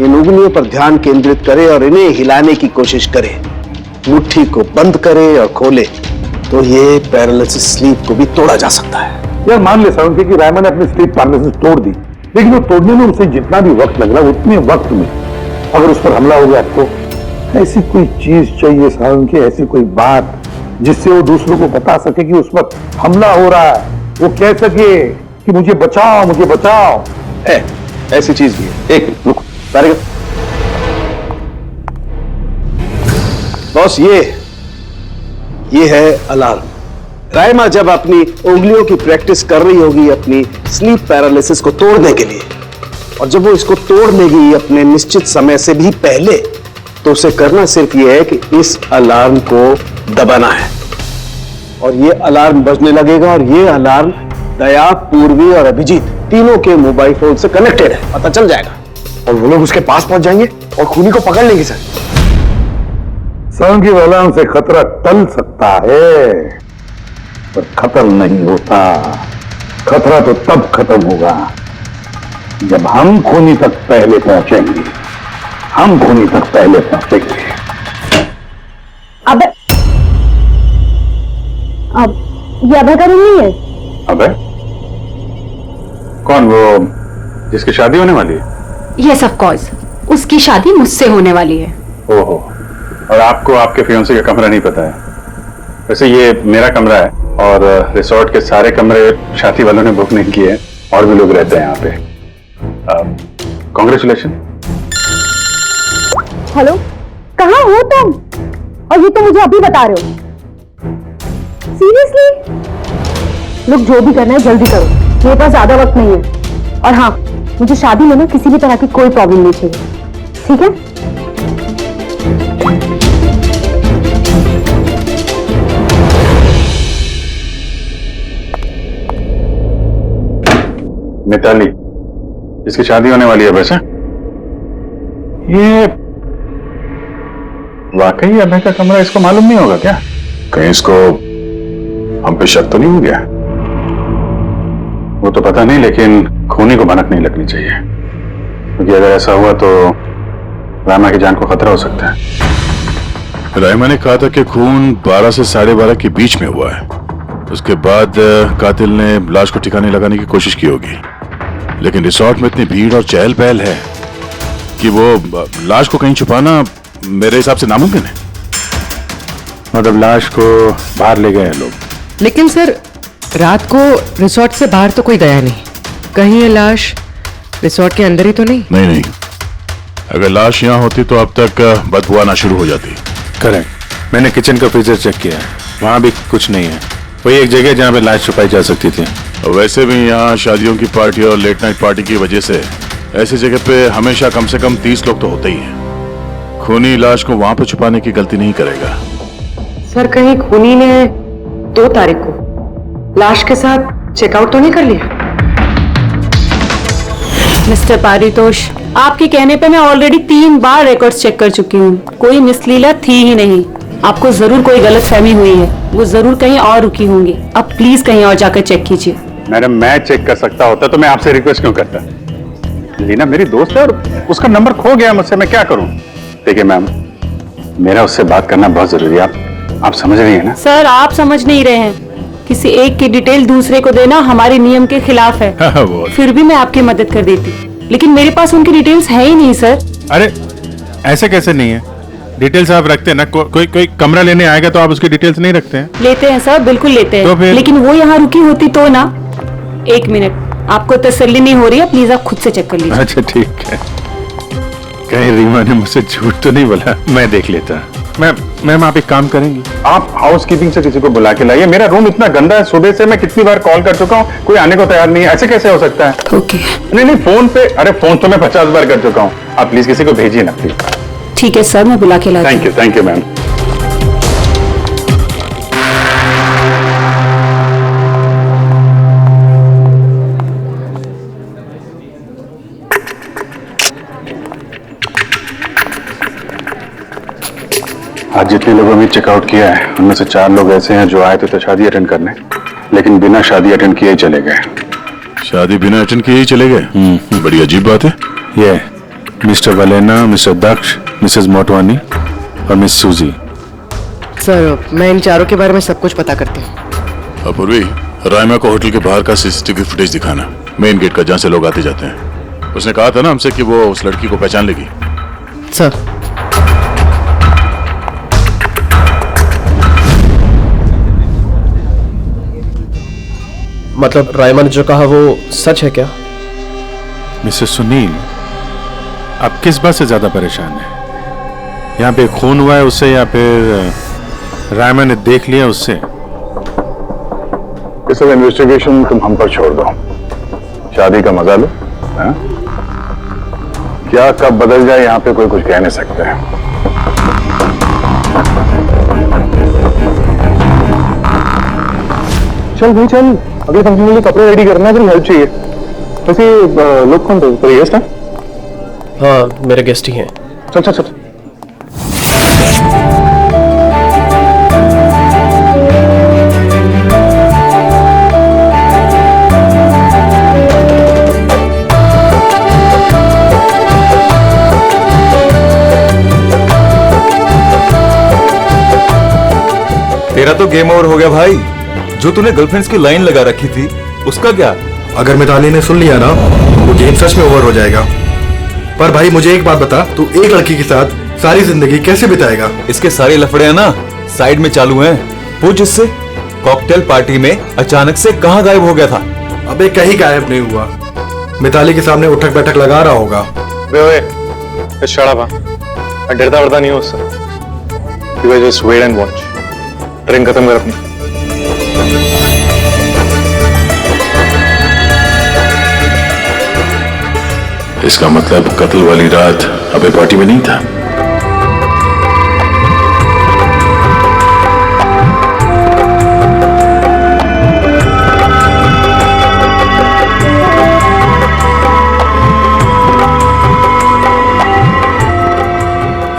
K: इन उंगलियों पर ध्यान केंद्रित करे और इन्हें हिलाने की कोशिश करे, मुट्ठी को बंद करे और खोले, तो ये पैरालिसिस स्लीप को भी तोड़ा जा सकता है।
I: यार मान ले सावंत कि रायमा ने अपनी स्लीप पैरालिसिस तोड़ दी, लेकिन वो तोड़ने में उसे जितना भी वक्त लग रहा है, उतने वक्त में अगर उस पर हमला हो गया तो ऐसी कोई चीज चाहिए सावंत, ऐसी कोई बात जिससे वो दूसरों को बता सके कि उस वक्त हमला हो रहा है, वो कह सके कि मुझे बचाओ, मुझे बचाओ।
K: है, ऐसी चीज भी है। एक मिनट रुको, तारिका। बॉस, ये है अलार्म। रायमा जब अपनी उंगलियों की प्रैक्टिस कर रही होगी अपनी स्लीप पैरालिसिस को तोड़ने के लिए, और जब वो इसको तोड़ लेगी अपने निश्चित समय से भी पहले, तो उसे करना सिर्फ ये है कि इस अलार्म को दबाना है, और ये अलार्म बजने लगेगा। और ये अलार्म दया, पूर्वी और अभिजीत तीनों के मोबाइल फोन से कनेक्टेड है, पता चल जाएगा।
M: और वो लोग उसके पास पहुंच जाएंगे और खूनी को पकड़ लेंगे। सर,
I: सावंत की अलार्म से खतरा टल सकता है, पर खत्म नहीं होता। खतरा तो तब खत्म होगा जब हम खूनी तक पहले पहुंचेंगे। हम खूनी तक पहले पहुंचेंगे।
E: अब ये अभय का रूम नहीं है?
R: अबे कौन? वो जिसकी शादी होने वाली है?
D: यस ऑफ कोर्स, उसकी शादी मुझसे होने वाली है।
R: ओहो, और आपको आपके फियांसे का कमरा नहीं पता है? वैसे ये मेरा कमरा है और रिसोर्ट के सारे कमरे शादी वालों ने बुक नहीं किए, और भी लोग रहते हैं यहाँ पे। कॉन्ग्रेचुलेशन।
E: हेलो, कहाँ हो तुम? और ये तो मुझे अभी बता रहे हो? सीरियसली? लोग जो भी करना है जल्दी करो, मेरे पास ज्यादा वक्त नहीं है। और हाँ, मुझे शादी में ना किसी भी तरह की कोई प्रॉब्लम नहीं चाहिए, ठीक है?
R: मिताली, जिसकी शादी होने वाली है। वैसे ये वाकई अभय का कमरा इसको मालूम नहीं होगा क्या?
M: कहीं इसको हम पे शक तो नहीं हो गया?
R: वो तो पता नहीं, लेकिन खूनी को भनक नहीं लगनी चाहिए, क्योंकि अगर ऐसा हुआ तो रायमा की जान को खतरा हो सकता है। रायमा ने कहा था कि खून 12 से 12:30 के बीच में हुआ है। उसके बाद कातिल ने लाश को ठिकाने लगाने की कोशिश की होगी, लेकिन रिसोर्ट में इतनी भीड़ और चहल पहल है कि वो लाश को कहीं छुपाना मेरे हिसाब से नामुमकिन है। मतलब लाश को बाहर ले गए हैं लोग।
Q: लेकिन सर, रात को रिसोर्ट से बाहर तो कोई गया नहीं, कहीं ये लाश रिसोर्ट के अंदर ही तो नहीं?
R: नहीं, अगर लाश यहाँ होती तो अब तक बदबू आना शुरू हो जाती।
S: करेक्ट, मैंने किचन का फ्रीजर चेक किया है, वहां भी कुछ नहीं है। वही एक जगह जहाँ पे लाश छुपाई जा सकती थी।
R: वैसे भी यहाँ शादियों की पार्टी और लेट नाइट पार्टी की वजह से ऐसी जगह पे हमेशा कम से कम 30 लोग तो होते ही हैं। खूनी लाश को वहां पे छुपाने की गलती नहीं करेगा।
Q: सर, कहीं खूनी ने 2 तारीख को लाश के साथ चेकआउट तो नहीं कर लिया?
D: मिस्टर पारितोष, आपके कहने पे मैं ऑलरेडी 3 बार रिकॉर्ड्स चेक कर चुकी हूँ, कोई मिसलीला थी ही नहीं।
O: आपको जरूर कोई गलत फहमी हुई है, वो जरूर कहीं और रुकी होंगी। अब प्लीज कहीं और जाकर चेक कीजिए।
R: मैडम मैं चेक कर सकता होता तो मैं आपसे रिक्वेस्ट क्यों करता? लीना मेरी दोस्त है और उसका नंबर खो गया मुझसे, मैं क्या करूं? देखिए मैम, मेरा उससे बात करना बहुत जरूरी है, आप समझ रही है ना?
O: सर आप समझ नहीं रहे हैं, किसी एक की डिटेल दूसरे को देना हमारे नियम के खिलाफ है। फिर भी मैं आपकी मदद कर देती, लेकिन मेरे पास उनकी डिटेल्स है ही नहीं सर।
R: अरे ऐसे कैसे नहीं है? डिटेल्स आप रखते हैं ना, कोई कमरा लेने आएगा तो आप उसकी डिटेल्स नहीं रखते हैं?
O: लेते हैं सर, बिल्कुल लेते हैं।
R: तो फिर?
O: लेकिन वो यहाँ रुकी होती तो ना। एक मिनट, आपको तसल्ली नहीं हो रही है, प्लीज आप खुद से चेक कर लीजिए।
R: अच्छा ठीक है, कहीं रीमा ने मुझसे झूठ तो नहीं बोला? मैं देख लेता। मैम आप एक काम करेंगे, आप हाउसकीपिंग से किसी को बुला के लाइए। मेरा रूम इतना गंदा है, सुबह से मैं कितनी बार कॉल कर चुका हूँ, कोई आने को तैयार नहीं है। ऐसे कैसे हो सकता है?
O: ओके।
R: नहीं फोन पे, अरे फोन तो मैं 50 बार कर चुका हूँ। आप प्लीज किसी को भेजिए ना प्लीज।
O: ठीक है सर, मैं बुला के लाती हूँ।
R: Thank you ma'am. आज जितने लोगों ने चेकआउट किया है उनमें से 4 लोग ऐसे हैं जो आए थे तो शादी अटेंड करने, लेकिन बिना शादी अटेंड किए ही चले गए।
S: शादी बिना अटेंड किए ही चले गए? बड़ी अजीब बात है।
P: ये मिस्टर वलेना, मिस्टर दक्ष, मिसेस मोटवानी और मिस सूजी।
Q: सर मैं इन चारों के बारे में सब कुछ पता करती हूँ।
S: अपूर्वी, रायमा को होटल के बाहर का सीसीटीवी फुटेज दिखाना, मेन गेट का, जहाँ से लोग आते जाते हैं। उसने कहा था ना हमसे कि वो उस लड़की को पहचान लेगी।
Q: सर
P: मतलब रायमा ने जो कहा वो सच है क्या?
S: मिसेस सुनील, आप किस बात से ज्यादा परेशान हैं? यहाँ पे खून हुआ है उससे या फिर रायमा ने देख लिया उससे?
I: ये सब इन्वेस्टिगेशन तुम हम पर छोड़ दो, शादी का मजा लो। हाँ? क्या कब बदल जाए यहाँ पे कोई कुछ कह नहीं सकता है। चल भाई चल, अगले फंक्शन के लिए कपड़े रेडी करना है, फिर हेल्प चाहिए। वैसे लोग कौन थे? कोई गेस्ट है?
P: हाँ मेरे गेस्ट ही हैं।
I: चल चल चल।
M: तेरा तो गेम ओवर हो गया भाई। जो तूने गर्लफ्रेंड्स की लाइन लगा रखी थी उसका क्या?
N: अगर मिताली ने सुन लिया ना तो गेम सच में ओवर हो जाएगा। पर भाई मुझे एक बात बता, तू एक लड़की के साथ सारी जिंदगी कैसे बिताएगा?
M: इसके सारे लफड़े हैं ना साइड में चालू हैं। पूछ इससे, कॉकटेल पार्टी में अचानक से कहाँ गायब हो गया था?
N: अबे कहीं गायब नहीं हुआ, मिताली के सामने उठक बैठक लगा रहा होगा।
A: डरता वरता नहीं हो उससे। You just wait and watch. Drink खत्म कर अपनी।
S: इसका मतलब कत्ल वाली रात अबे पार्टी में नहीं था।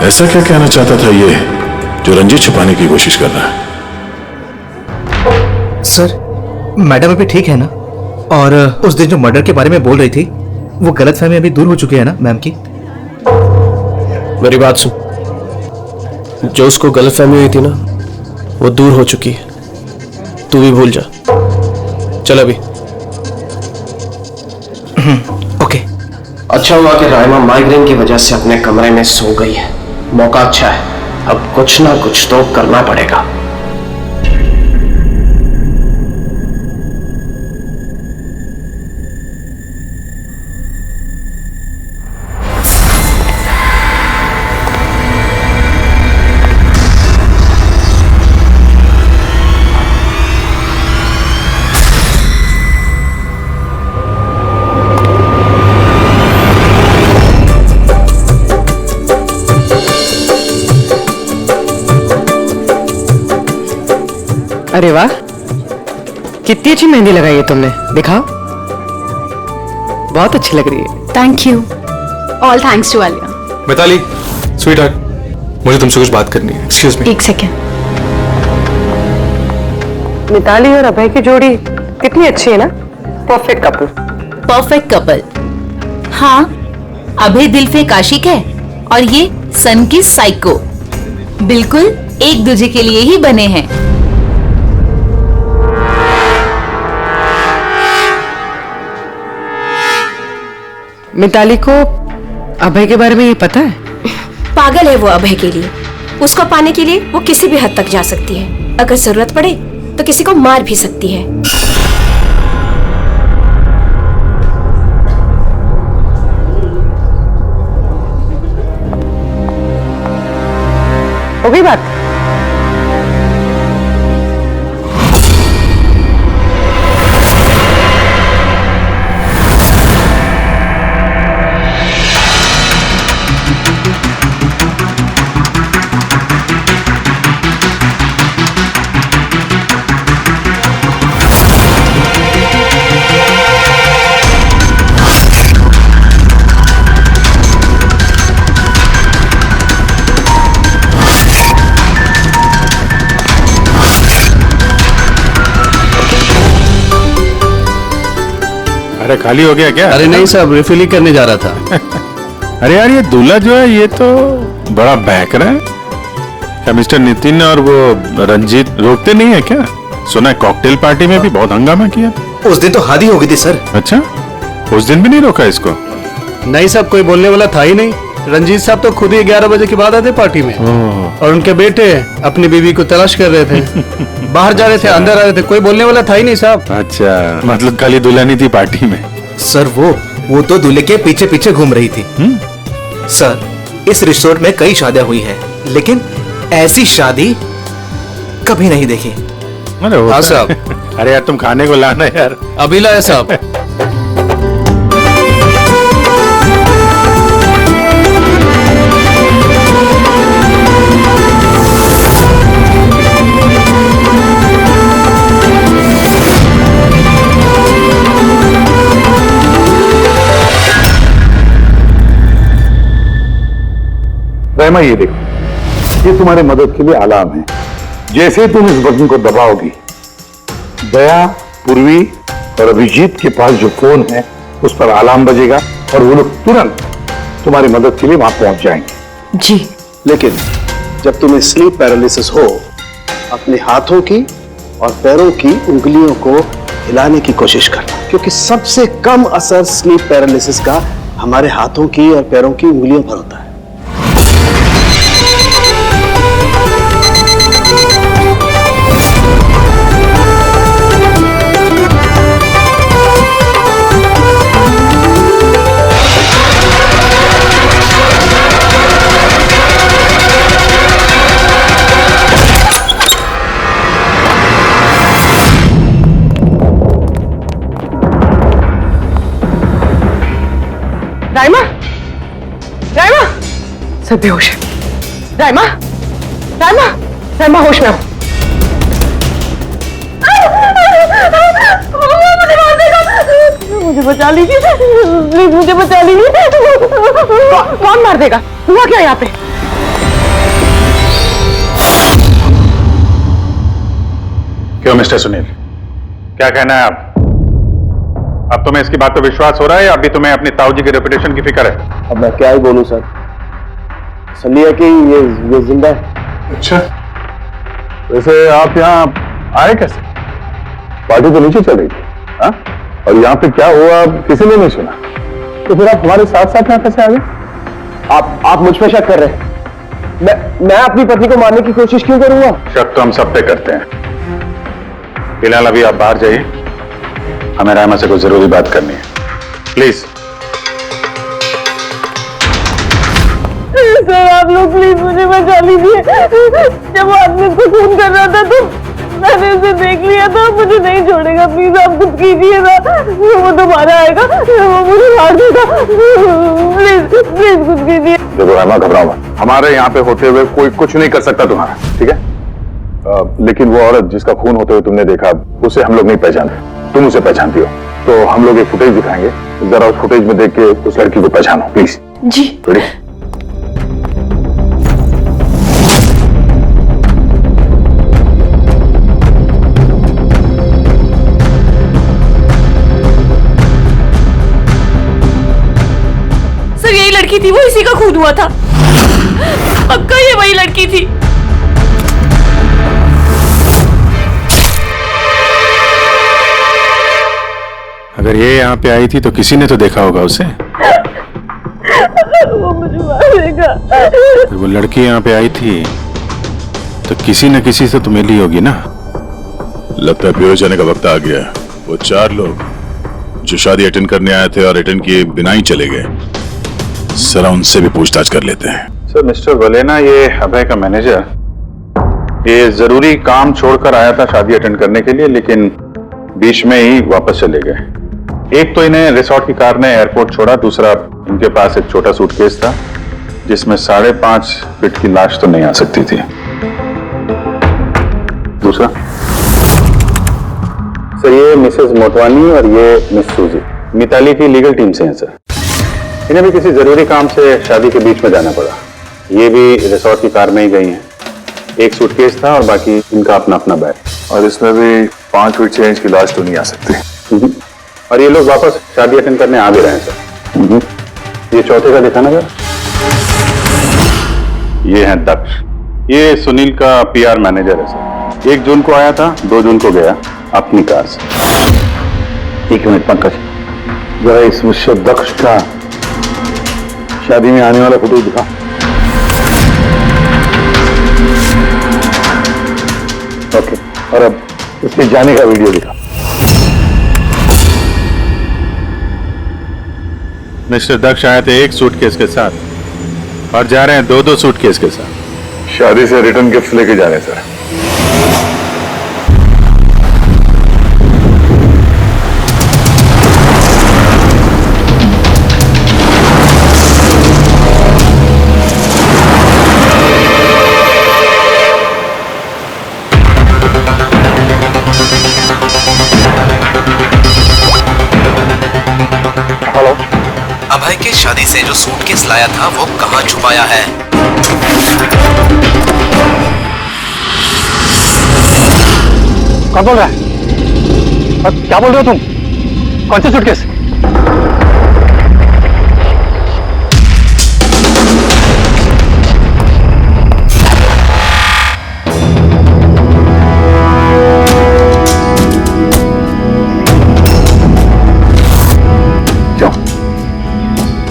S: ऐसा क्या कहना चाहता था ये जो रंजित छुपाने की कोशिश कर रहा है?
F: सर मैडम अभी ठीक है ना? और उस दिन जो मर्डर के बारे में बोल रही थी वो गलतफहमी अभी दूर हो चुकी है ना मैम की?
P: मेरी बात सुन, जो उसको गलतफहमी हुई थी ना वो दूर हो चुकी है, तू भी भूल जा। चल अभी।
F: ओके।
P: अच्छा हुआ कि रायमा माइग्रेन की वजह से अपने कमरे में सो गई है। मौका अच्छा है, अब कुछ ना कुछ तो करना पड़ेगा।
Q: अरे वाह, कितनी अच्छी मेहंदी लगाई है तुमने, दिखाओ। बहुत अच्छी लग रही है।
O: Thank you. All thanks to Alia.
G: Mitali, sweetheart, मुझे तुमसे कुछ बात करनी है। Excuse me.
O: एक सेकेंड।
Q: मिताली और अभय की जोड़ी कितनी अच्छी है ना, परफेक्ट कपल।
T: Perfect couple. हाँ, अभय दिल फेंक आशिक है और ये सन की साइको। बिल्कुल एक दूजे के लिए ही बने हैं।
Q: मिताली को अभय के बारे में ये पता है?
D: पागल है वो अभय के लिए। उसको पाने के लिए वो किसी भी हद तक जा सकती है। अगर जरूरत पड़े तो किसी को मार भी सकती है।
Q: हो गई बात?
R: अरे खाली हो गया क्या?
K: अरे नहीं साहब, रिफिल ही करने जा रहा था।
R: अरे यार ये दूल्हा जो है ये तो बड़ा बहक रहा है। क्या मिस्टर नितिन और वो रंजीत रोकते नहीं है क्या? सुना है कॉकटेल पार्टी में भी बहुत हंगामा किया।
F: उस दिन तो हादी हो गई थी सर।
R: अच्छा, उस दिन भी नहीं रोका इसको?
K: नहीं साहब, कोई बोलने वाला था ही नहीं। रंजीत साहब तो खुद ही 11 बजे के बाद आते पार्टी में, और उनके बेटे अपनी बीवी को तलाश कर रहे थे। बाहर जा रहे थे, अंदर आ रहे थे, कोई बोलने वाला था ही नहीं साहब।
R: अच्छा, मतलब खाली दुल्हनी थी पार्टी में?
F: सर वो तो दूल्हे के पीछे पीछे घूम रही थी। सर, इस रिसोर्ट में कई शादियां हुई हैं, लेकिन ऐसी शादी कभी नहीं देखी।
R: अरे
K: हाँ साहब।
R: अरे यार तुम खाने को लाना यार।
K: अभी लाया साहब।
I: रहमा, ये देखो, ये तुम्हारे मदद के लिए अलार्म है। जैसे तुम इस बटन को दबाओगी, दया, पूर्वी और अभिजीत के पास जो फोन है उस पर अलार्म बजेगा और वो लोग तुरंत तुम्हारी मदद के लिए वहां पहुंच जाएंगे।
Q: जी।
K: लेकिन जब तुम्हें स्लीप पैरालिसिस हो, अपने हाथों की और पैरों की उंगलियों को हिलाने की कोशिश करना, क्योंकि सबसे कम असर स्लीप पैरालिसिस का हमारे हाथों की और पैरों की उंगलियों पर होता है।
Q: राइमा, राइमा, सब बेहोश है। राइमा, राइमा, राइमा होश में हो। मुझे बचा लीजिए प्लीज, मुझे बचा लीजिए। कौन मार देगा? हुआ क्या यहाँ पे?
R: क्यों मिस्टर सुनील, क्या कहना है आप? अब तुम्हें इसकी बात पर विश्वास हो रहा है या अभी तुम्हें अपनी ताऊ जी की रेपुटेशन की फिक्र है?
K: अब मैं क्या ही बोलूं सर, सुनिए कि ये जिंदा है।
I: अच्छा, वैसे आप यहाँ आए कैसे? पार्टी तो नीचे चल रही थी, हाँ? और यहाँ पे क्या हुआ किसी ने नहीं सुना, तो फिर आप हमारे साथ साथ यहाँ कैसे आ गए?
K: आप मुझ पे शक कर रहे हैं? मैं अपनी पत्नी को मारने की कोशिश क्यों करूंगा?
R: शक तो हम सब पे करते हैं। फिलहाल अभी आप बाहर जाइए, हमें रायमा से कुछ जरूरी बात करनी है, प्लीज।
L: सर आप लोग प्लीज मुझे बचा लीजिए। जब वो आदमी को खून कर रहा था तो मैंने उसे देख लिया था, मुझे नहीं छोड़ेगा। प्लीज आप कुछ कीजिए ना, वो दोबारा आएगा, वो मुझे मार देगा। प्लीज प्लीज कुछ कीजिए।
I: देखो रायमा, घबराओ मत, हमारे यहाँ पे होते हुए कोई कुछ नहीं कर सकता तुम्हारा, ठीक है? लेकिन वो औरत जिसका खून होते हुए तुमने देखा, उसे हम लोग नहीं पहचानते, तुम उसे पहचानती हो, तो हम लोग एक फुटेज दिखाएंगे, जरा उस फुटेज में देख के उस लड़की को पहचानो प्लीज।
L: जी।
I: रेडी?
O: थी वो इसी का खून हुआ था। पक्का ये वही लड़की थी।
R: अगर ये यहाँ पे आई थी तो किसी ने तो देखा होगा उसे।
L: वो मुझे मारेगा।
R: अगर वो लड़की यहाँ पे आई थी तो किसी न किसी से तो मिली होगी ना।
H: लगता है बेहोश होने का वक्त आ गया। वो 4 लोग जो शादी अटेंड करने आए थे और अटेंड किए बिना ही चले गए, जरा उनसे भी पूछताछ कर लेते हैं।
I: सर, मिस्टर वलेना, ये अभय का मैनेजर, ये जरूरी काम छोड़कर आया था शादी अटेंड करने के लिए, लेकिन बीच में ही वापस चले गए। एक तो इन्हें रिसोर्ट की कार ने एयरपोर्ट छोड़ा, दूसरा इनके पास एक छोटा सूटकेस था जिसमें 5.5 फीट की लाश तो नहीं आ सकती थी। दूसरा सर, ये मिसेस मोटवानी और ये मिस सूजी मिताली की लीगल टीम से हैं सर। इन्हें भी किसी जरूरी काम से शादी के बीच में जाना पड़ा। ये भी रिसोर्ट की कार में ही गई हैं। एक सूटकेस था और बाकी इनका अपना अपना बैग। और इसमें भी 5 फीट 6 इंच की लाश तो नहीं आ सकती। और ये लोग वापस शादी अटेंड करने आ भी रहे हैं सर। ये चौथे का दिखाना सर। ये है दक्ष, ये सुनील का पीआर मैनेजर है सर। 1 जून को आया था, 2 जून को गया अपनी कार से। 1 मिनट पंकज, जरा इस मिस्टर दक्ष का शादी में आने वाला फोटो दिखा। ओके, और अब इसके जाने का वीडियो दिखा।
R: मिस्टर दक्ष आए थे 1 सूटकेस के साथ और जा रहे हैं 2-2 सूटकेस के साथ।
I: शादी से रिटर्न गिफ्ट लेके जा रहे हैं सर।
P: अभय के शादी से जो सूटकेस लाया था वो कहाँ छुपाया है?
B: कौन बोल रहा है? क्या बोल रहे हो तुम? कौन सी सूटकेस?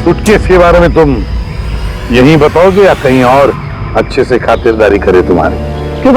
I: सूटकेस के बारे में तुम यहीं बताओगे या कहीं और अच्छे से खातिरदारी करे तुम्हारी? क्यों?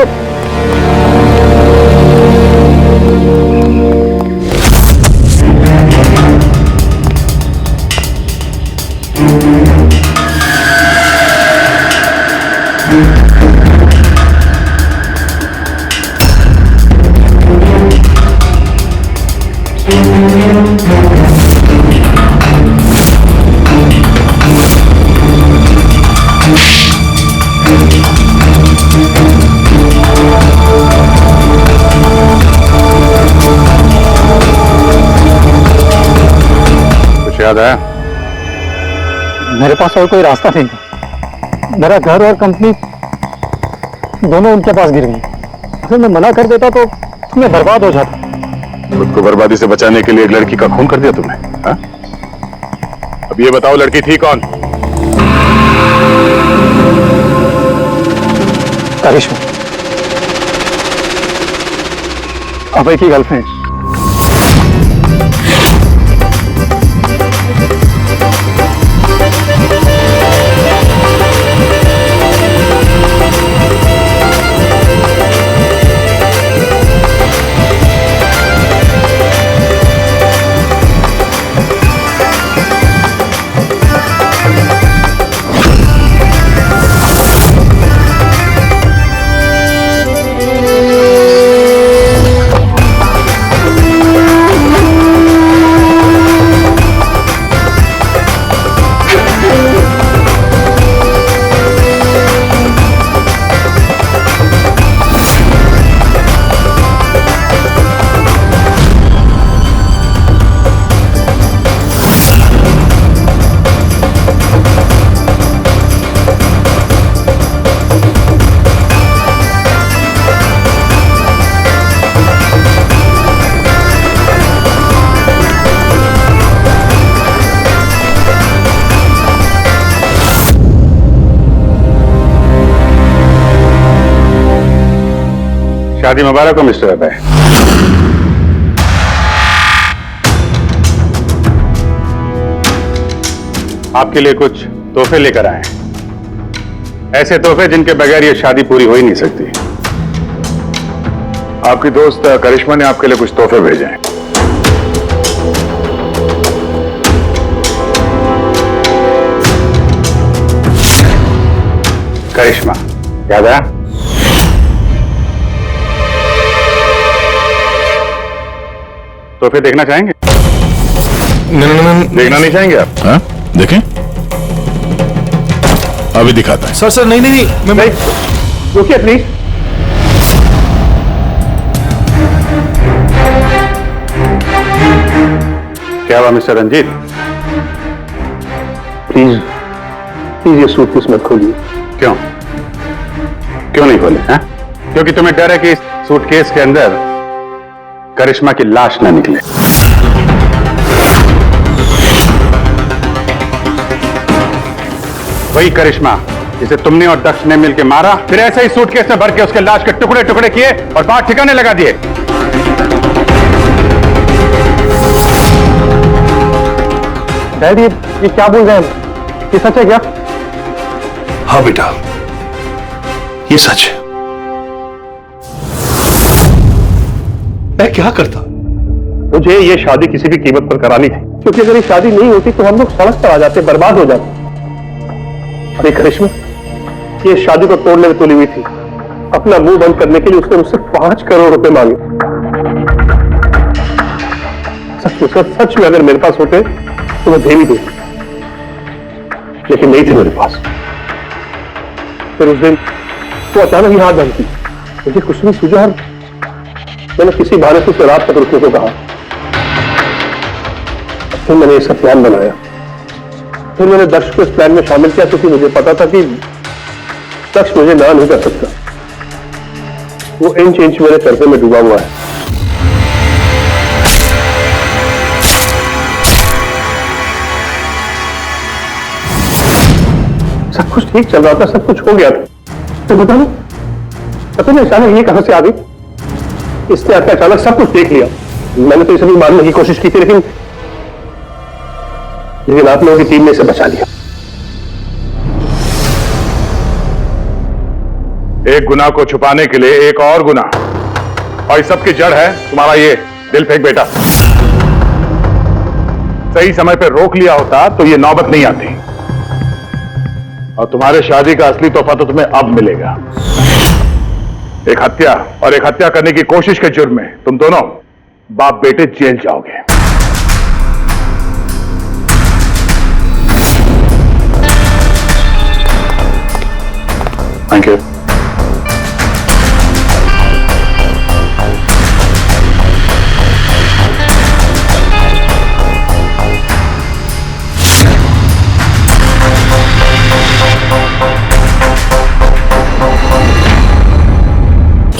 I: याद आया?
B: मेरे पास और कोई रास्ता नहीं था। मेरा घर और कंपनी दोनों उनके पास गिर गई। अगर मैं मना कर देता तो मैं बर्बाद हो जाता।
I: खुद को बर्बादी से बचाने के लिए एक लड़की का खून कर दिया तुमने, हाँ? अब ये बताओ, लड़की थी कौन?
B: करिश्मा, अभय की गर्लफ्रेंड।
R: शादी मुबारक हो मिस्टर अभय। आपके लिए कुछ तोहफे लेकर आए हैं, ऐसे तोहफे जिनके बगैर ये शादी पूरी हो ही नहीं सकती।
I: आपकी दोस्त करिश्मा ने आपके लिए कुछ तोहफे भेजे हैं।
R: करिश्मा याद आया? तोहफे देखना चाहेंगे? देखना नहीं चाहेंगे आप?
S: हाँ देखें, अभी दिखाता है।
A: सर सर नहीं नहीं नहीं, मैं
I: रुकिए प्लीज।
R: क्या हुआ मिस्टर रंजीत?
I: प्लीज प्लीज ये सूटकेस मत खोलिए।
R: क्यों क्यों नहीं खोले? हैं? क्योंकि तुम्हें डर है कि इस सूटकेस के अंदर करिश्मा की लाश ना निकले। वही करिश्मा जिसे तुमने और दक्ष ने मिलकर मारा, फिर ऐसे ही सूटकेस में भर के उसके लाश के टुकड़े टुकड़े किए और बाहर ठिकाने लगा दिए।
J: डैड ये क्या बोल रहे हैं? ये सच है क्या?
N: हाँ बेटा, ये सच है। मैं क्या करता?
I: मुझे ये शादी किसी भी कीमत पर करानी थी, क्योंकि अगर ये शादी नहीं होती तो हम लोग सड़क पर आ जाते, बर्बाद हो जाते। अरे करिश्मा, ये शादी को तोड़ने में तुली हुई थी। अपना मुंह बंद करने के लिए उसने मुझसे 5 करोड़ रुपए मांगे। सच में अगर मेरे पास होते तो मैं दे भी दे, लेकिन नहीं थे मेरे पास। फिर उस दिन तो अचानक ही हाथ बंद की, मुझे कुछ नहीं सूझा और मैंने किसी बहाने से उसे रात तक रुकने को कहा। फिर मैंने इसका प्लान बनाया। फिर मैंने दक्ष को इस प्लान में शामिल किया, क्योंकि मुझे पता था कि दक्ष मुझे ना नहीं कर सकता। वो इंच इंच मेरे कर्जे में डूबा हुआ है। सब कुछ ठीक चल रहा था, सब कुछ हो गया था, तो पता नहीं अचानक ये कहां से आ गई। इसने आकर अचानक सब कुछ देख लिया। मैंने तो इसे भी मारने की कोशिश की थी, लेकिन आप लोगों की टीम ने इसे बचा लिया।
R: एक गुनाह को छुपाने के लिए एक और गुनाह, और इस सब की जड़ है तुम्हारा ये दिल फेंक बेटा। सही समय पर रोक लिया होता तो ये नौबत नहीं आती, और तुम्हारे शादी का असली तोहफा तो तुम्हें अब मिलेगा। एक हत्या और एक हत्या करने की कोशिश के जुर्म में तुम दोनों बाप बेटे जेल जाओगे। Thank you.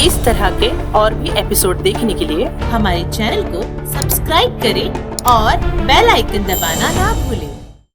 T: इस तरह के और भी एपिसोड देखने के लिए हमारे चैनल को सब्सक्राइब करें और बेल आइकन दबाना ना भूलें।